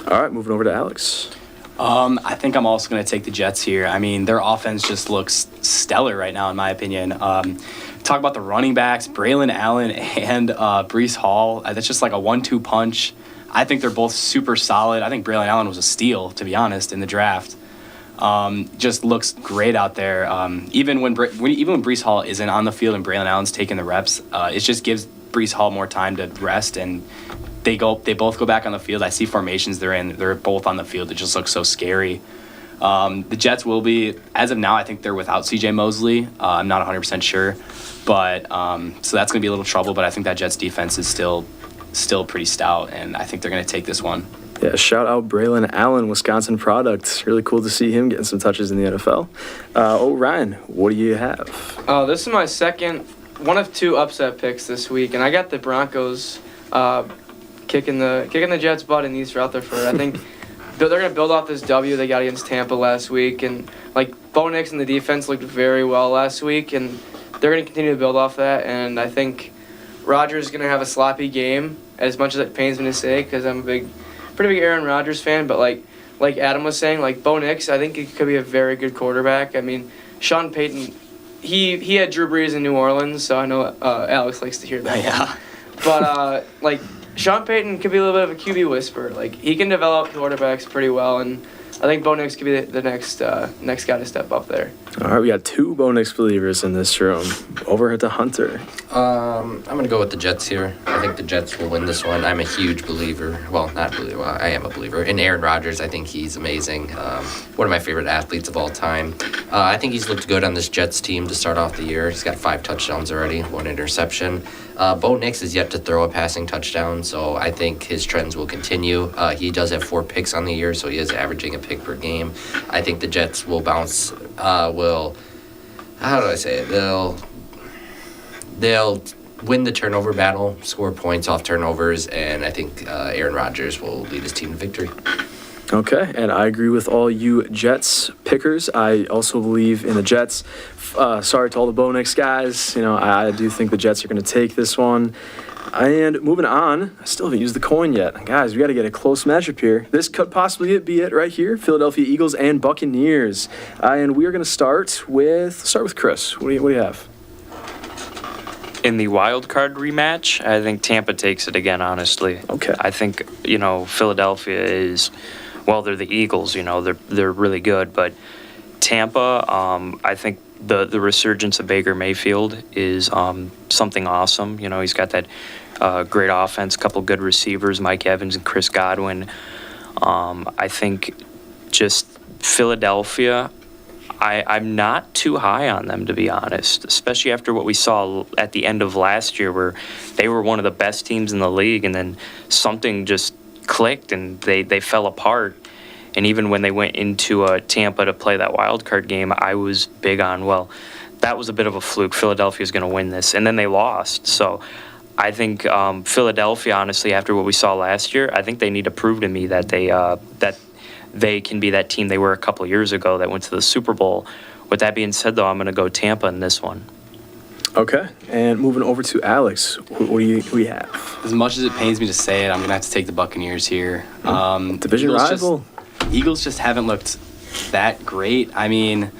All right, moving over to Alex. I think I'm also going to take the Jets here. I mean, their offense just looks stellar right now, in my opinion. Talk about the running backs, Braylon Allen and Breece Hall. That's just like a 1-2 punch. I think they're both super solid. I think Braylon Allen was a steal, to be honest, in the draft. Just looks great out there. Even when Breece Hall isn't on the field and Braylon Allen's taking the reps, it just gives Breece Hall more time to rest, and they both go back on the field. I see formations they're in. They're both on the field. It just looks so scary. The Jets will be, as of now, I think they're without C.J. Mosley. I'm not 100% sure. But so that's going to be a little trouble, but I think that Jets defense is still pretty stout, and I think they're going to take this one. Yeah, shout out Braylon Allen, Wisconsin product. Really cool to see him getting some touches in the NFL. Ryan, what do you have? This is my second, one of two upset picks this week, and I got the Broncos kicking the Jets' butt in East Rutherford. I think they're going to build off this W they got against Tampa last week, and Bo Nix and the defense looked very well last week, and they're going to continue to build off that, and I think Rodgers is going to have a sloppy game, as much as it pains me to say, because I'm a pretty big Aaron Rodgers fan, but like Adam was saying, Bo Nix, I think he could be a very good quarterback. I mean, Sean Payton, he had Drew Brees in New Orleans, so I know Alex likes to hear that. Yeah. But, Sean Payton could be a little bit of a QB whisperer. He can develop quarterbacks pretty well, and I think Bo Nix could be the next guy to step up there. All right, we got two Bo Nix believers in this room. Over to Hunter. I'm going to go with the Jets here. I think the Jets will win this one. I'm a huge believer. Well, not believer. Well, I am a believer. In Aaron Rodgers, I think he's amazing. One of my favorite athletes of all time. I think he's looked good on this Jets team to start off the year. He's got 5 touchdowns already, 1 interception. Bo Nix is yet to throw a passing touchdown, so I think his trends will continue. He does have 4 picks on the year, so he is averaging a pick per game. I think the Jets will how do I say it? They'll win the turnover battle, score points off turnovers, and I think Aaron Rodgers will lead his team to victory. Okay, and I agree with all you Jets pickers. I also believe in the Jets. Sorry to all the Bo Nix guys. I do think the Jets are going to take this one. And moving on, I still haven't used the coin yet. Guys, we got to get a close matchup here. This could possibly be it right here. Philadelphia Eagles and Buccaneers. And we are going to start with Chris. What do you have? In the wild card rematch, I think Tampa takes it again, honestly. Okay. I think, Philadelphia is, well, they're the Eagles, they're really good, but Tampa, I think the resurgence of Baker Mayfield is something awesome. He's got that great offense, couple good receivers, Mike Evans and Chris Godwin. I think just Philadelphia, I'm not too high on them, to be honest, especially after what we saw at the end of last year where they were one of the best teams in the league and then something just clicked and they fell apart. And even when they went into Tampa to play that wild card game, I was big on, well, that was a bit of a fluke. Philadelphia's going to win this. And then they lost. So I think Philadelphia, honestly, after what we saw last year, I think they need to prove to me that they can be that team they were a couple of years ago that went to the Super Bowl. With that being said, though, I'm going to go Tampa in this one. Okay, and moving over to Alex, what do you have? As much as it pains me to say it, I'm going to have to take the Buccaneers here. Division rival. Eagles just haven't looked that great. I mean,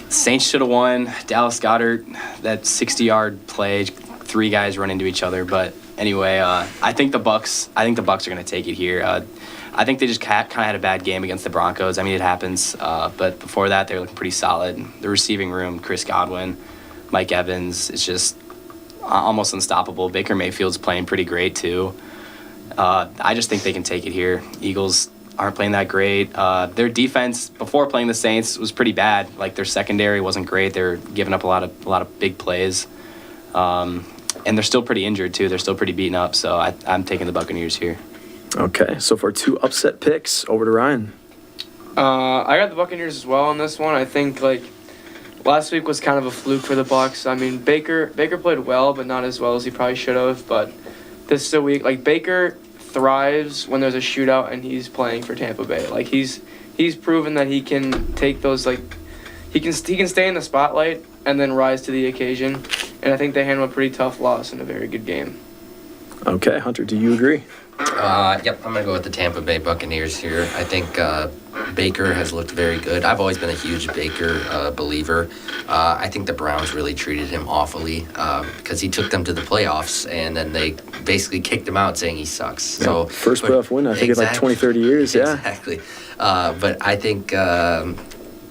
Saints should have won. Dallas Goedert, that 60-yard play, 3 guys run into each other. But anyway, I think the Bucks are going to take it here. I think they just kind of had a bad game against the Broncos. I mean, it happens. But before that, they were looking pretty solid. The receiving room, Chris Godwin, Mike Evans, it's just almost unstoppable. Baker Mayfield's playing pretty great, too. I just think they can take it here. Eagles aren't playing that great. Their defense before playing the Saints was pretty bad. Like, their secondary wasn't great. They were giving up a lot of big plays. And they're still pretty injured, too. They're still pretty beaten up. So I'm taking the Buccaneers here. Okay, so for 2 upset picks, over to Ryan. I got the Buccaneers as well on this one. I think, last week was kind of a fluke for the Bucs. I mean, Baker played well, but not as well as he probably should have. But this is a week. Baker thrives when there's a shootout and he's playing for Tampa Bay. He's proven that he can take those, he can stay in the spotlight and then rise to the occasion. And I think they handle a pretty tough loss in a very good game. Okay, Hunter, do you agree? Yep, I'm going to go with the Tampa Bay Buccaneers here. I think Baker has looked very good. I've always been a huge Baker believer. I think the Browns really treated him awfully because he took them to the playoffs, and then they basically kicked him out saying he sucks. Yeah, So first playoff win, I think, in 20, 30 years, yeah. Exactly. But I think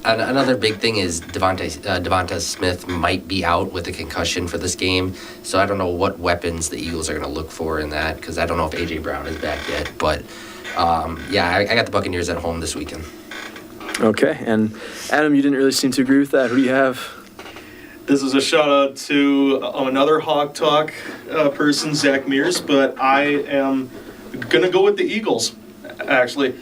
another big thing is Devonta Smith might be out with a concussion for this game. So I don't know what weapons the Eagles are going to look for in that because I don't know if A.J. Brown is back yet. But, I got the Buccaneers at home this weekend. Okay, and Adam, you didn't really seem to agree with that. Who do you have? This is a shout out to another Hawk Talk person, Zach Mears, but I am going to go with the Eagles, actually.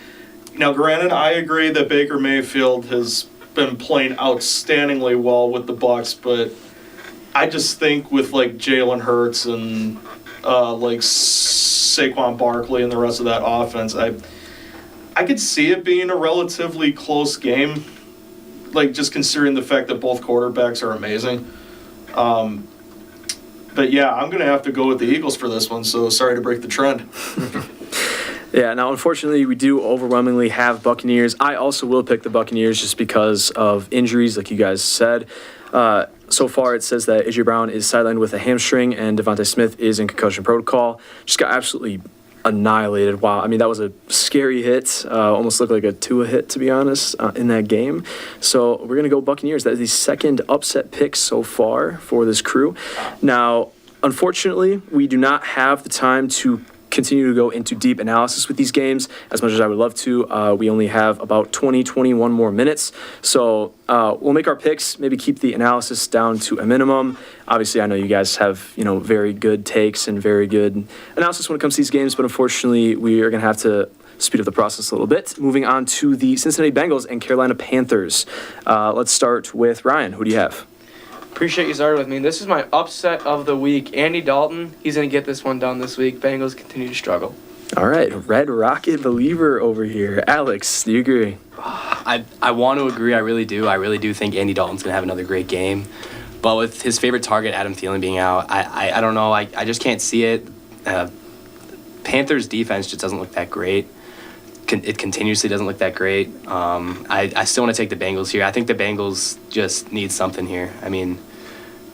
Now, granted, I agree that Baker Mayfield has been playing outstandingly well with the Bucs, but I just think with Jalen Hurts and Saquon Barkley and the rest of that offense, I could see it being a relatively close game, just considering the fact that both quarterbacks are amazing. But yeah, I'm going to have to go with the Eagles for this one, so sorry to break the trend. Yeah, now unfortunately we do overwhelmingly have Buccaneers. I also will pick the Buccaneers just because of injuries, like you guys said. So far it says that A.J. Brown is sidelined with a hamstring and Devonta Smith is in concussion protocol. Just got absolutely annihilated. Wow, I mean, that was a scary hit. Almost looked like a Tua hit, to be honest, in that game. So we're going to go Buccaneers. That is the second upset pick so far for this crew. Now, unfortunately, we do not have the time to continue to go into deep analysis with these games as much as I would love to. We only have about 21 more minutes. So we'll make our picks, maybe keep the analysis down to a minimum. Obviously, I know you guys have, very good takes and very good analysis when it comes to these games, but unfortunately, we are going to have to speed up the process a little bit. Moving on to the Cincinnati Bengals and Carolina Panthers. Let's start with Ryan. Who do you have? appreciate you started with me. This is my upset of the week. Andy Dalton, he's going to get this one done this week. Bengals continue to struggle. All right, Red Rocket believer over here. Alex, do you agree? I want to agree. I really do. I really do think Andy Dalton's going to have another great game. But with his favorite target, Adam Thielen, being out, I don't know. I just can't see it. Panthers' defense just doesn't look that great. It continuously doesn't look that great. I still want to take the Bengals here. I think the Bengals just need something here. I mean,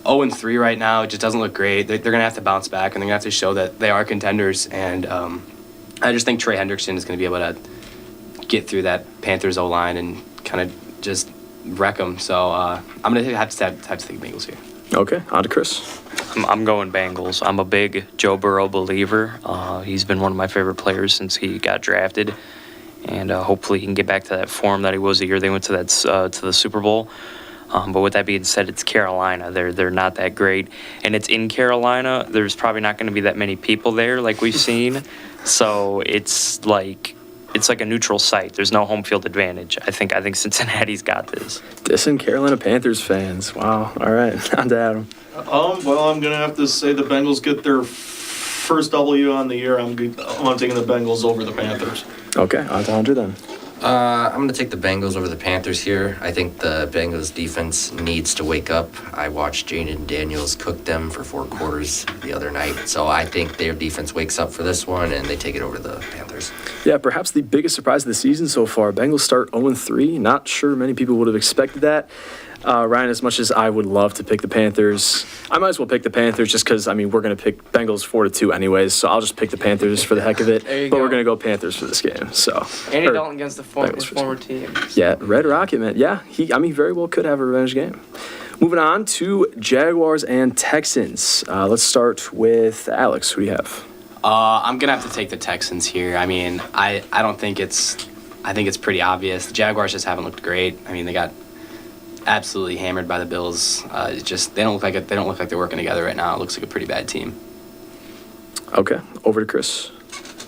0-3 right now, it just doesn't look great. They're going to have to bounce back, and they're going to have to show that they are contenders. And I just think Trey Hendrickson is going to be able to get through that Panthers O-line and kind of just wreck them. So I'm going to have to take the Bengals here. Okay, on to Chris. I'm going Bengals. I'm a big Joe Burrow believer. He's been one of my favorite players since he got drafted, and hopefully he can get back to that form that he was the year they went to the Super Bowl. But with that being said, it's Carolina. They're not that great, and it's in Carolina. There's probably not going to be that many people there like we've seen, so it's like a neutral site. There's no home field advantage. I think Cincinnati's got this. Dissing Carolina Panthers fans. Wow. All right, on to Adam. Well, I'm going to have to say the Bengals get their first W on the year. I'm taking the Bengals over the Panthers. Okay, on to Hunter then. I'm going to take the Bengals over the Panthers here. I think the Bengals defense needs to wake up. I watched Jaden Daniels cook them for 4 quarters the other night. So I think their defense wakes up for this one, and they take it over the Panthers. Yeah, perhaps the biggest surprise of the season so far. Bengals start 0-3. Not sure many people would have expected that. Ryan, as much as I would love to pick the Panthers, I might as well pick the Panthers just because, we're going to pick Bengals 4-2 anyways, so I'll just pick the Panthers for the heck of it. But we're going to go Panthers for this game. So Andy Dalton against his former team. Yeah, Red Rocket, man. Yeah, he very well could have a revenge game. Moving on to Jaguars and Texans. Let's start with Alex. Who do you have? I'm going to have to take the Texans here. I mean, I think it's pretty obvious. The Jaguars just haven't looked great. I mean, they got absolutely hammered by the Bills. They don't look like they're working together right now. It looks like a pretty bad team. Okay, over to Chris.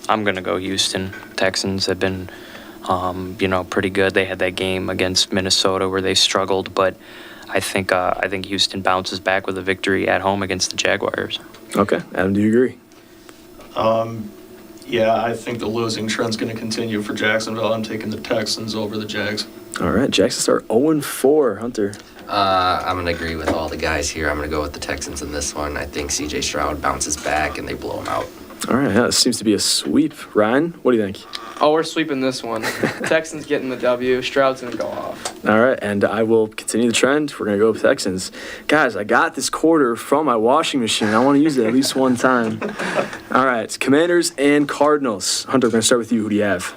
I'm going to go Houston. Texans have been, pretty good. They had that game against Minnesota where they struggled, but I think Houston bounces back with a victory at home against the Jaguars. Okay, Adam, do you agree? Yeah, I think the losing trend's going to continue for Jacksonville. I'm taking the Texans over the Jags. All right, Jackson start 0-4. Hunter. I'm going to agree with all the guys here. I'm going to go with the Texans in this one. I think C.J. Stroud bounces back and they blow him out. All right, yeah, this seems to be a sweep. Ryan, what do you think? Oh, we're sweeping this one. Texans getting the W. Stroud's going to go off. All right, and I will continue the trend. We're going to go with Texans. Guys, I got this quarter from my washing machine. I want to use it at least one time. All right, Commanders and Cardinals. Hunter, we're going to start with you. Who do you have?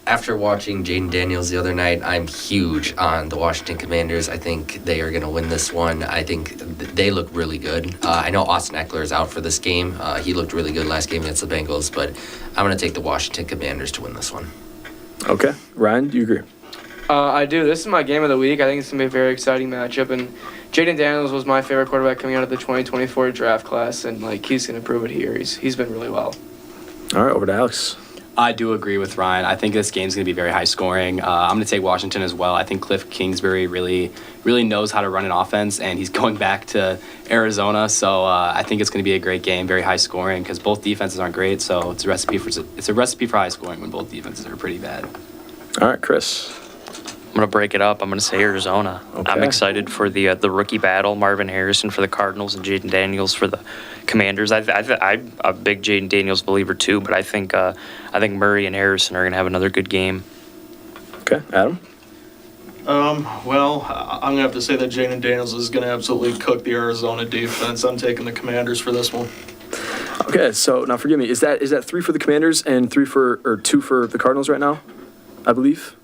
After watching Jaden Daniels the other night, I'm huge on the Washington Commanders. I think they are going to win this one. I think they look really good. I know Austin Eckler is out for this game. He looked really good last game against the Bengals, but I'm going to take the Washington Commanders to win this one. Okay. Ryan, do you agree? I do. This is my game of the week. I think it's going to be a very exciting matchup. And Jaden Daniels was my favorite quarterback coming out of the 2024 draft class, and he's going to prove it here. He's been really well. All right, over to Alex. I do agree with Ryan. I think this game's going to be very high scoring. I'm going to take Washington as well. I think Cliff Kingsbury really knows how to run an offense, and he's going back to Arizona. So I think it's going to be a great game, very high scoring, because both defenses aren't great. So it's a recipe for high scoring when both defenses are pretty bad. All right, Chris. I'm going to break it up. I'm going to say Arizona. Okay. I'm excited for the rookie battle. Marvin Harrison for the Cardinals and Jaden Daniels for the Commanders. I'm a big Jaden Daniels believer too, but I think Murray and Harrison are going to have another good game. Okay, Adam. Well, I'm going to have to say that Jaden Daniels is going to absolutely cook the Arizona defense. I'm taking the Commanders for this one. Okay, so now forgive me. Is that 3 for the Commanders and 2 for the Cardinals right now? I believe.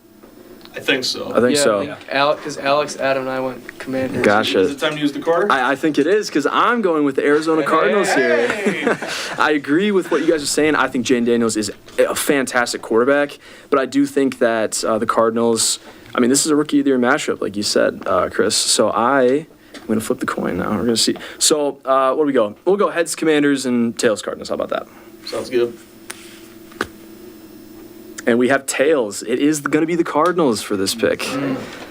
I think so. I think so. Because Alex, Adam, and I went Commanders. Gotcha. Is it time to use the quarter? I think it is because I'm going with the Arizona Cardinals here. I agree with what you guys are saying. I think Jaden Daniels is a fantastic quarterback, but I do think that the Cardinals, this is a rookie of the year matchup, like you said, Chris. So I'm going to flip the coin now. We're going to see. So what do we go? We'll go heads Commanders and tails Cardinals. How about that? Sounds good. And we have tails. It is going to be the Cardinals for this pick.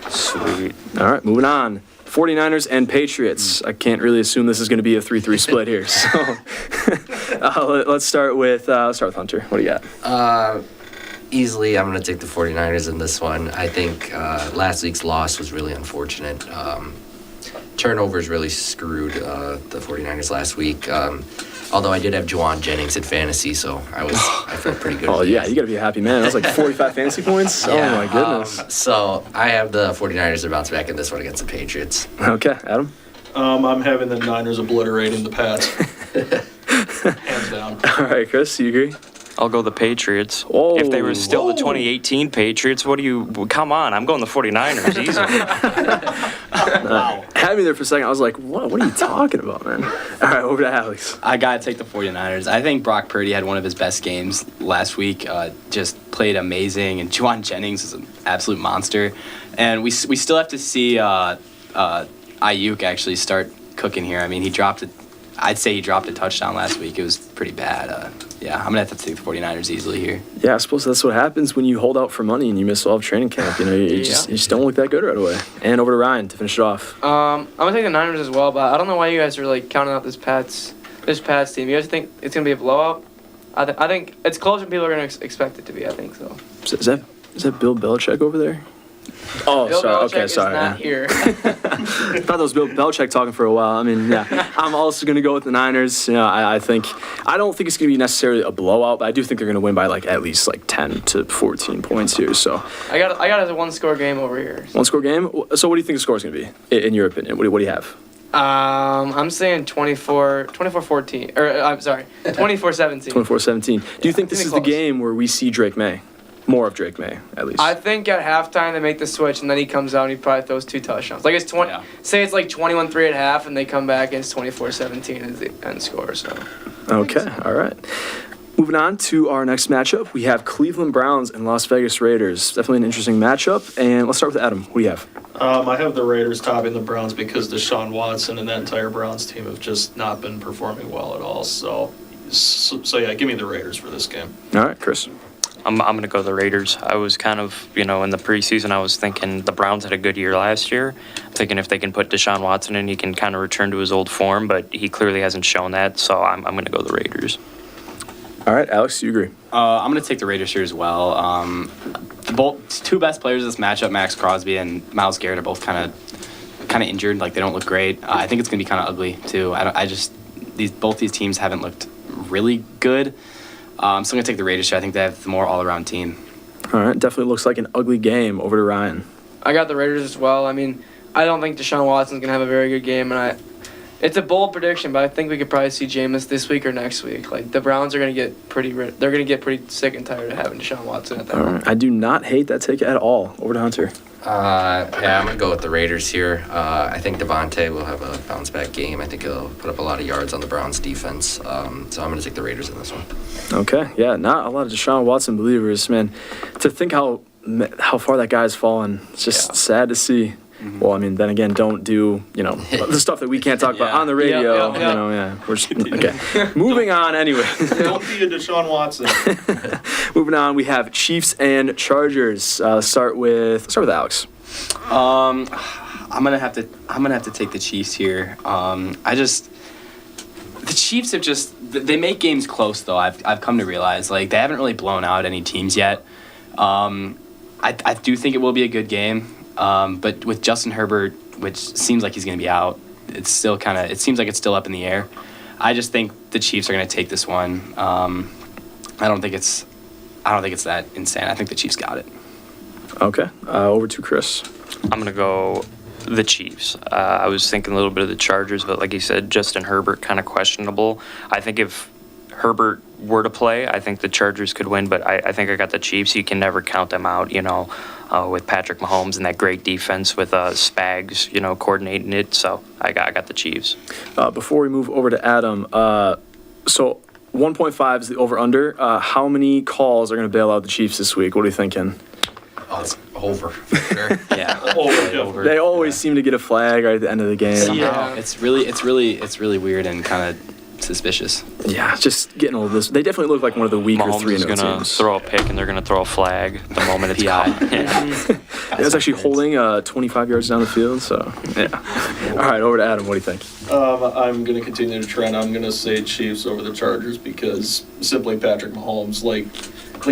Sweet. All right, moving on. 49ers and Patriots. I can't really assume this is going to be a 3-3 split here. So let's start with Hunter. What do you got? Easily, I'm going to take the 49ers in this one. I think last week's loss was really unfortunate. Turnovers really screwed the 49ers last week. Although I did have Juwan Jennings in fantasy, so I felt pretty good. Oh, yeah, you got to be a happy man. That was like 45 fantasy points? Yeah, Oh, my goodness. So I have the 49ers to bounce back in this one against the Patriots. Okay, Adam? I'm having the Niners obliterating the Pats. Hands down. All right, Chris, you agree? I'll go the Patriots. Whoa. If they were still the 2018 Patriots, come on, I'm going the 49ers easily. Had me there for a second. I was like, what are you talking about, man? All right, over to Alex. I got to take the 49ers. I think Brock Purdy had one of his best games last week. Just played amazing. And Juwan Jennings is an absolute monster. And we still have to see Ayuk actually start cooking here. I mean, I'd say he dropped a touchdown last week. It was pretty bad. Yeah, I'm going to have to take the 49ers easily here. Yeah, I suppose that's what happens when you hold out for money and you miss all of training camp. You know, you just don't look that good right away. And over to Ryan to finish it off. I'm gonna take the Niners as well, but I don't know why you guys are like counting out this Pats team. You guys think it's gonna be a blowout? I think it's closer than people are gonna expect it to be. I think so. Is that Bill Belichick over there? Oh, Bill sorry. Belichick Okay, is sorry. not here. I thought that was Bill Belichick talking for a while. I mean, yeah. I'm also going to go with the Niners. You know, I don't think it's going to be necessarily a blowout, but I do think they're going to win by like at least like 10 to 14 points here. So I got it as a one-score game over here. one score game. So what do you think the score is going to be in your opinion? What do you have? I'm saying 24-14. Or I'm sorry, 24-17. 24-17. Do you think this is the close. game where we see Drake May? More of Drake May, at least. I think at halftime they make the switch and then he comes out and he probably throws 2 touchdowns. Like it's 20. Yeah. Say it's like 21-3 at half and they come back and it's 24-17 as the end score. So. Okay, all right. Moving on to our next matchup, we have Cleveland Browns and Las Vegas Raiders. Definitely an interesting matchup. And let's start with Adam. What do you have? I have the Raiders topping the Browns because Deshaun Watson and that entire Browns team have just not been performing well at all. So yeah, give me the Raiders for this game. All right, Chris. I'm going to go the Raiders. I was kind of, in the preseason, I was thinking the Browns had a good year last year. I'm thinking if they can put Deshaun Watson in, he can kind of return to his old form, but he clearly hasn't shown that, so I'm going to go the Raiders. All right, Alex, do you agree? I'm going to take the Raiders here as well. The two best players of this matchup, Max Crosby and Myles Garrett, are both kind of injured. Like, they don't look great. I think it's going to be kind of ugly, too. Both these teams haven't looked really good. So I'm going to take the Raiders here. I think they have the more all-around team. All right, definitely looks like an ugly game. Over to Ryan. I got the Raiders as well. I mean, I don't think Deshaun Watson's going to have a very good game, and it's a bold prediction, but I think we could probably see Jameis this week or next week. Like, the Browns are going to get pretty sick and tired of having Deshaun Watson at that All point. right, I do not hate that take at all. Over to Hunter. Yeah, I'm going to go with the Raiders here. I think Devontae will have a bounce-back game. I think he'll put up a lot of yards on the Browns' defense. So I'm going to take the Raiders in this one. Okay, yeah, not a lot of Deshaun Watson believers, man. To think how far that guy's fallen, it's just sad to see. Mm-hmm. Well, I mean, then again, don't do, the stuff that we can't talk about on the radio. Yeah. We're just, okay. Moving on anyway. Don't be a Deshaun Watson. Moving on, we have Chiefs and Chargers. Start with Alex. I'm gonna have to take the Chiefs here. The Chiefs have they make games close though. I've come to realize like they haven't really blown out any teams yet. I do think it will be a good game. But with Justin Herbert, which seems like he's gonna be out, it seems like it's still up in the air. I just think the Chiefs are gonna take this one. I don't think it's that insane. I think the Chiefs got it. Okay. Over to Chris. I'm going to go the Chiefs. I was thinking a little bit of the Chargers, but like you said, Justin Herbert kind of questionable. I think if Herbert were to play, I think the Chargers could win, but I think I got the Chiefs. You can never count them out, with Patrick Mahomes and that great defense with Spags, coordinating it. So I got the Chiefs. Before we move over to Adam, so 1.5 is the over-under. How many calls are going to bail out the Chiefs this week? What are you thinking? Oh, it's over. For sure. Yeah. Over. They always seem to get a flag right at the end of the game. Somehow. Yeah. It's really weird and kind of suspicious. Yeah, just getting all this. They definitely look like one of the weaker Mahomes 3-0 is going to teams. throw a pick and they're going to throw a flag the moment it's PI. caught. Yeah. It was actually holding 25 yards down the field, so yeah. All right, over to Adam. What do you think? I'm going to continue to trend. I'm going to say Chiefs over the Chargers because simply Patrick Mahomes, like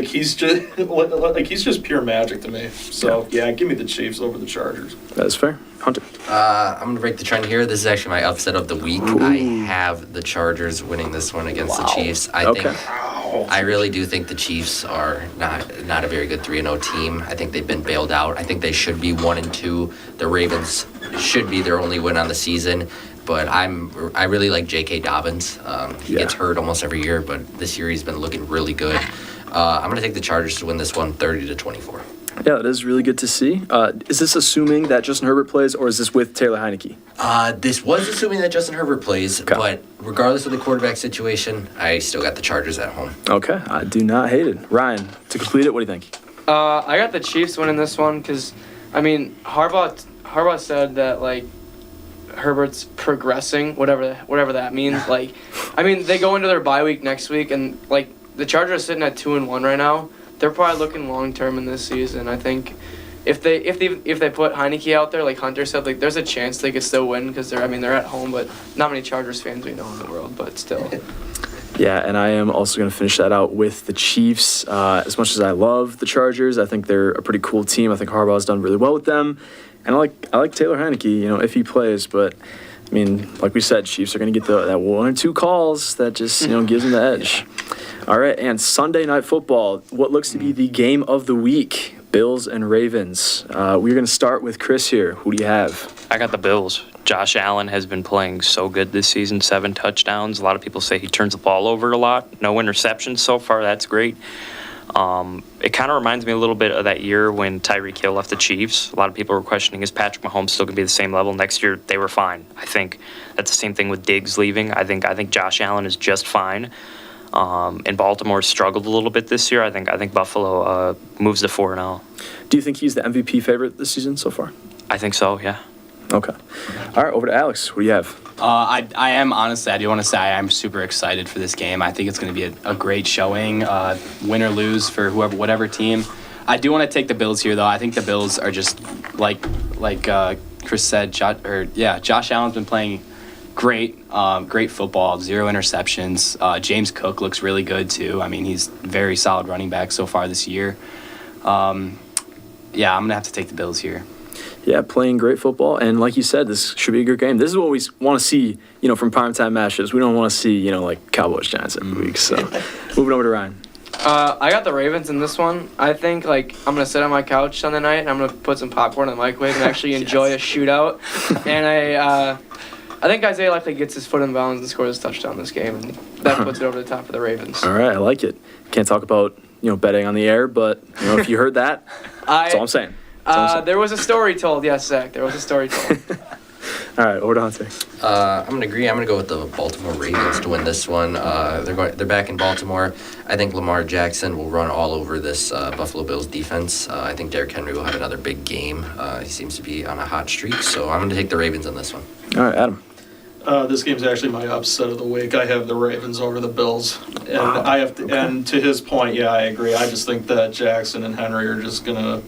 he's just like he's just pure magic to me. So yeah, give me the Chiefs over the Chargers. That is fair. Hunter. I'm going to break the trend here. This is actually my upset of the week. I have the Chargers winning this one against the Chiefs. I really do think the Chiefs are not a very good 3-0 team. I think they've been bailed out. I think they should be 1-2. The Ravens should be their only win on the season. But I really like J.K. Dobbins. He gets hurt almost every year, but this year he's been looking really good. I'm going to take the Chargers to win this one 30-24. Yeah, that is really good to see. Is this assuming that Justin Herbert plays, or is this with Taylor Heineke? This was assuming that Justin Herbert plays, Okay. but regardless of the quarterback situation, I still got the Chargers at home. Okay, I do not hate it. Ryan, to complete it, what do you think? I got the Chiefs winning this one because, I mean, Harbaugh said that, like, Herbert's progressing, whatever that means. Like, I mean, they go into their bye week next week, and, like, the Chargers are sitting at 2-1 right now. They're probably looking long term in this season. I think if they put Heineke out there, like Hunter said, like there's a chance they could still win because they're at home, but not many Chargers fans we know in the world, but still. Yeah, and I am also going to finish that out with the Chiefs. As much as I love the Chargers, I think they're a pretty cool team. I think Harbaugh's done really well with them, and I like Taylor Heineke, if he plays. But I mean, like we said, Chiefs are going to get that 1 or 2 calls that just gives them the edge. All right, and Sunday Night Football, what looks to be the game of the week, Bills and Ravens. We're going to start with Chris here. Who do you have? I got the Bills. Josh Allen has been playing so good this season, 7 touchdowns. A lot of people say he turns the ball over a lot. No interceptions so far. That's great. It kind of reminds me a little bit of that year when Tyreek Hill left the Chiefs. A lot of people were questioning, is Patrick Mahomes still going to be the same level next year? They were fine. I think that's the same thing with Diggs leaving. I think Josh Allen is just fine. And Baltimore struggled a little bit this year. I think Buffalo moves to 4-0. Do you think he's the MVP favorite this season so far? I think so, yeah. Okay. All right, over to Alex. What do you have? I am honestly, I do want to say I'm super excited for this game. I think it's going to be a great showing, win or lose for whatever team. I do want to take the Bills here, though. I think the Bills are just like Chris said. Josh Allen's been playing great football, 0 interceptions. James Cook looks really good too. I mean, he's very solid running back so far this year. I'm gonna have to take the Bills here. Yeah, playing great football, and like you said, this should be a good game. This is what we want to see, from primetime matches. We don't want to see, like Cowboys Giants every week. So, moving over to Ryan. I got the Ravens in this one. I think I'm gonna sit on my couch Sunday night and I'm gonna put some popcorn in the microwave and actually enjoy a shootout. And I think Isaiah likely gets his foot in bounds and scores a touchdown this game, and that puts it over the top for the Ravens. All right, I like it. Can't talk about betting on the air, but if you heard that, that's all I'm saying. There was a story told, yes, Zach. There was a story told. All right, over to Hunter. I'm going to agree. I'm going to go with the Baltimore Ravens to win this one. They're back in Baltimore. I think Lamar Jackson will run all over this Buffalo Bills defense. I think Derrick Henry will have another big game. He seems to be on a hot streak, so I'm going to take the Ravens on this one. All right, Adam. This game's actually my upset of the week. I have the Ravens over the Bills, and and to his point, yeah, I agree. I just think that Jackson and Henry are just gonna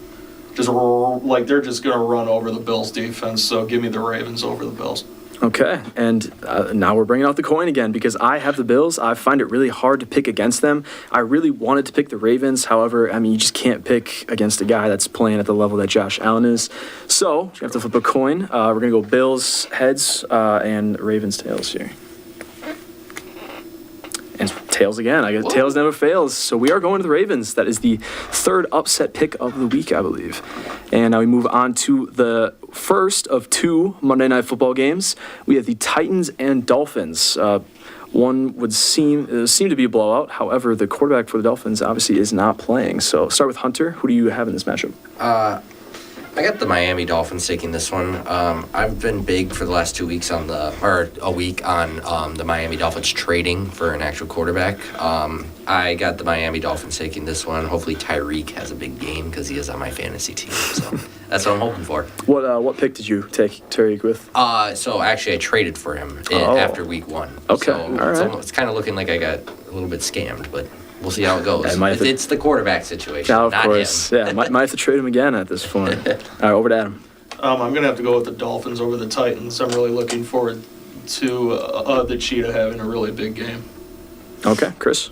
they're just gonna run over the Bills defense. So give me the Ravens over the Bills. Okay, and now we're bringing out the coin again because I have the Bills. I find it really hard to pick against them. I really wanted to pick the Ravens. However, you just can't pick against a guy that's playing at the level that Josh Allen is. So you have to flip a coin. We're going to go Bills heads and Ravens tails here. And tails again. I guess tails never fails. So we are going to the Ravens. That is the third upset pick of the week, I believe. And now we move on to the first of 2 Monday Night Football games. We have the Titans and Dolphins. One would seem to be a blowout. However, the quarterback for the Dolphins obviously is not playing. So start with Hunter. Who do you have in this matchup? I got the Miami Dolphins taking this one. I've been big for the last 2 weeks a week on the Miami Dolphins trading for an actual quarterback. I got the Miami Dolphins taking this one. Hopefully Tyreek has a big game because he is on my fantasy team. So that's what I'm hoping for. What pick did you take Tariq with? So actually I traded for him after week 1. Okay, So all right. it's kind of looking like I got a little bit scammed, but we'll see how it goes. I might have to- It's the quarterback situation, Now, of not course. him. Yeah, might have to trade him again at this point. All right, over to Adam. I'm going to have to go with the Dolphins over the Titans. I'm really looking forward to the Cheetah having a really big game. Okay, Chris.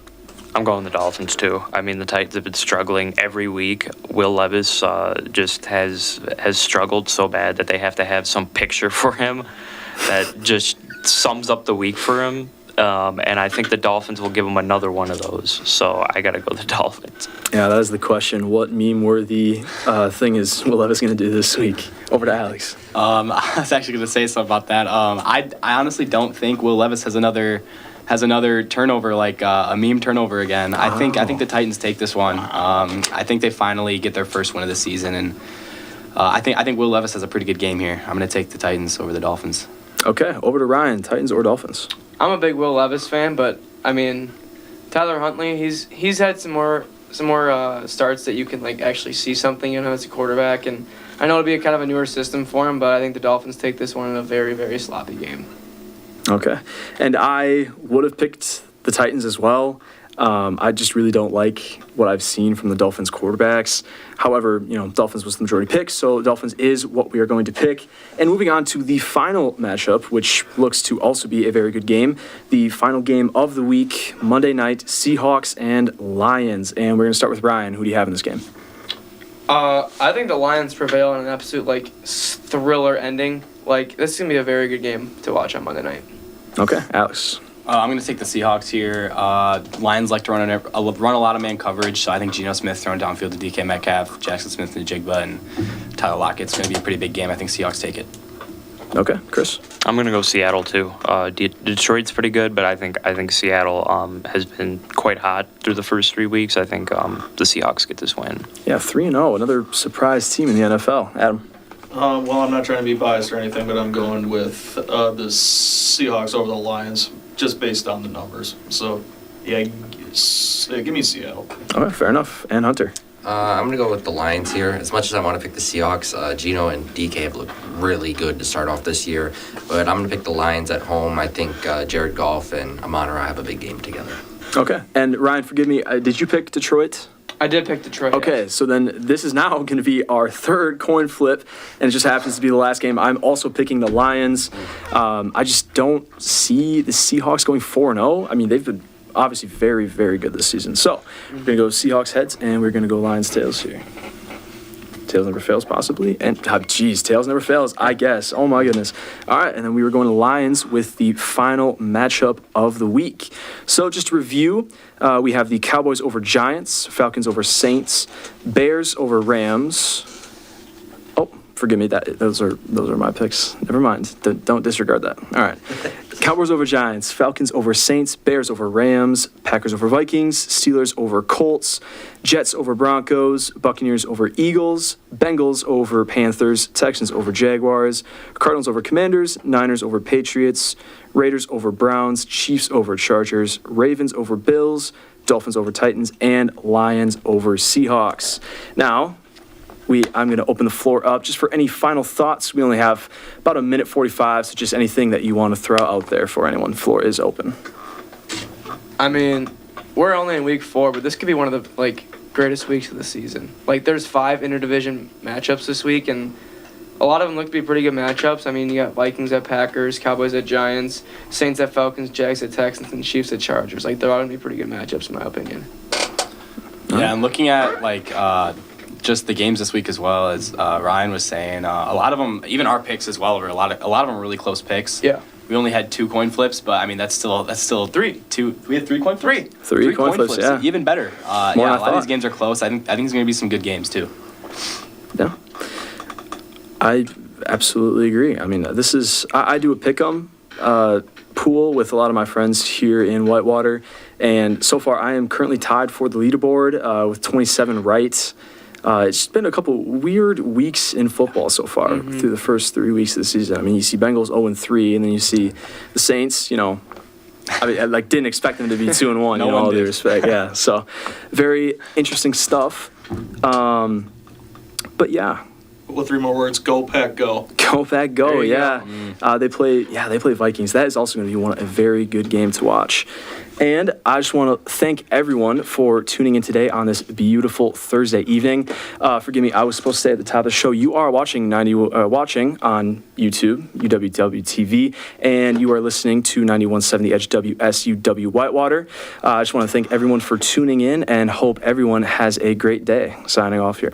I'm going the Dolphins too. I mean, the Titans have been struggling every week. Will Levis just has struggled so bad that they have to have some picture for him that just sums up the week for him. And I think the Dolphins will give him another one of those. So I got to go the Dolphins. Yeah, that is the question. What meme-worthy thing is Will Levis going to do this week? Over to Alex. I was actually going to say something about that. I honestly don't think Will Levis has another turnover, like a meme turnover again. I think the Titans take this one. I think they finally get their first win of the season, and I think Will Levis has a pretty good game here. I'm going to take the Titans over the Dolphins. Okay, over to Ryan. Titans or Dolphins? I'm a big Will Levis fan, but I mean, Tyler Huntley, he's had some more starts that you can like actually see something, as a quarterback, and I know it'll be a kind of a newer system for him, but I think the Dolphins take this one in a very, very sloppy game. Okay, and I would have picked the Titans as well. I just really don't like what I've seen from the Dolphins quarterbacks. However, Dolphins was the majority pick, so Dolphins is what we are going to pick. And moving on to the final matchup, which looks to also be a very good game. The final game of the week, Monday night, Seahawks and Lions. And we're going to start with Ryan. Who do you have in this game? I think the Lions prevail in an absolute thriller ending. This is going to be a very good game to watch on Monday night. Okay, Alex. I'm going to take the Seahawks here. Lions like to run a lot of man coverage, so I think Geno Smith throwing downfield to DK Metcalf, Jackson Smith and Jigba, and Tyler Lockett's going to be a pretty big game. I think Seahawks take it. Okay, Chris. I'm going to go Seattle too. Detroit's pretty good, but I think Seattle has been quite hot through the first 3 weeks. I think the Seahawks get this win. Yeah, 3-0, another surprise team in the NFL. Adam. Well, I'm not trying to be biased or anything, but I'm going with the Seahawks over the Lions, just based on the numbers. So, yeah, give me Seattle. Okay, fair enough. And Hunter. I'm going to go with the Lions here. As much as I want to pick the Seahawks, Geno and DK have looked really good to start off this year. But I'm going to pick the Lions at home. I think Jared Goff and Amon-Ra have a big game together. Okay. And Ryan, forgive me, did you pick Detroit? I did pick Detroit. Okay, so then this is now going to be our third coin flip, and it just happens to be the last game. I'm also picking the Lions. I just don't see the Seahawks going 4-0. I mean, they've been obviously very, very good this season. So we're going to go Seahawks heads, and we're going to go Lions tails here. Tails never fails, possibly. And, tails never fails, I guess. Oh, my goodness. All right, and then we were going to Lions with the final matchup of the week. So just to review, we have the Cowboys over Giants, Falcons over Saints, Bears over Rams. Oh, forgive me, those are my picks. Never mind. Don't disregard that. All right. Cowboys over Giants, Falcons over Saints, Bears over Rams, Packers over Vikings, Steelers over Colts, Jets over Broncos, Buccaneers over Eagles, Bengals over Panthers, Texans over Jaguars, Cardinals over Commanders, Niners over Patriots, Raiders over Browns, Chiefs over Chargers, Ravens over Bills, Dolphins over Titans, and Lions over Seahawks. Now, I'm going to open the floor up just for any final thoughts. We only have about 1:45, so just anything that you want to throw out there for anyone. The floor is open. I mean, we're only in week 4, but this could be one of the greatest weeks of the season. There's 5 interdivision matchups this week, and a lot of them look to be pretty good matchups. I mean, you got Vikings at Packers, Cowboys at Giants, Saints at Falcons, Jags at Texans, and Chiefs at Chargers. They're all going to be pretty good matchups, in my opinion. Yeah, and looking at just the games this week as well, as Ryan was saying, a lot of them, even our picks as well, were a lot of them are really close picks. Yeah. We only had 2 coin flips, but I mean that's still 3. We had 3 coin flips. Three coin flips, yeah. Even better. More a lot thought. of these games are close. I think it's going to be some good games too. Yeah. I absolutely agree. I mean, this is I do a pick'em pool with a lot of my friends here in Whitewater, and so far I am currently tied for the leaderboard with 27 right. It's been a couple weird weeks in football so far through the first 3 weeks of the season. I mean, you see Bengals 0-3, and then you see the Saints, I mean, I didn't expect them to be 2-1, No one all due did. respect. Yeah, so very interesting stuff. But yeah, With 3 more words, go Pack, go. go Pack, go! There you Yeah, they play Vikings. That is also going to be a very good game to watch. And I just want to thank everyone for tuning in today on this beautiful Thursday evening. Forgive me, I was supposed to say at the top of the show, you are watching watching on YouTube, UWW TV, and you are listening to 91.7 The Edge WSUW Whitewater. I just want to thank everyone for tuning in and hope everyone has a great day. Signing off here.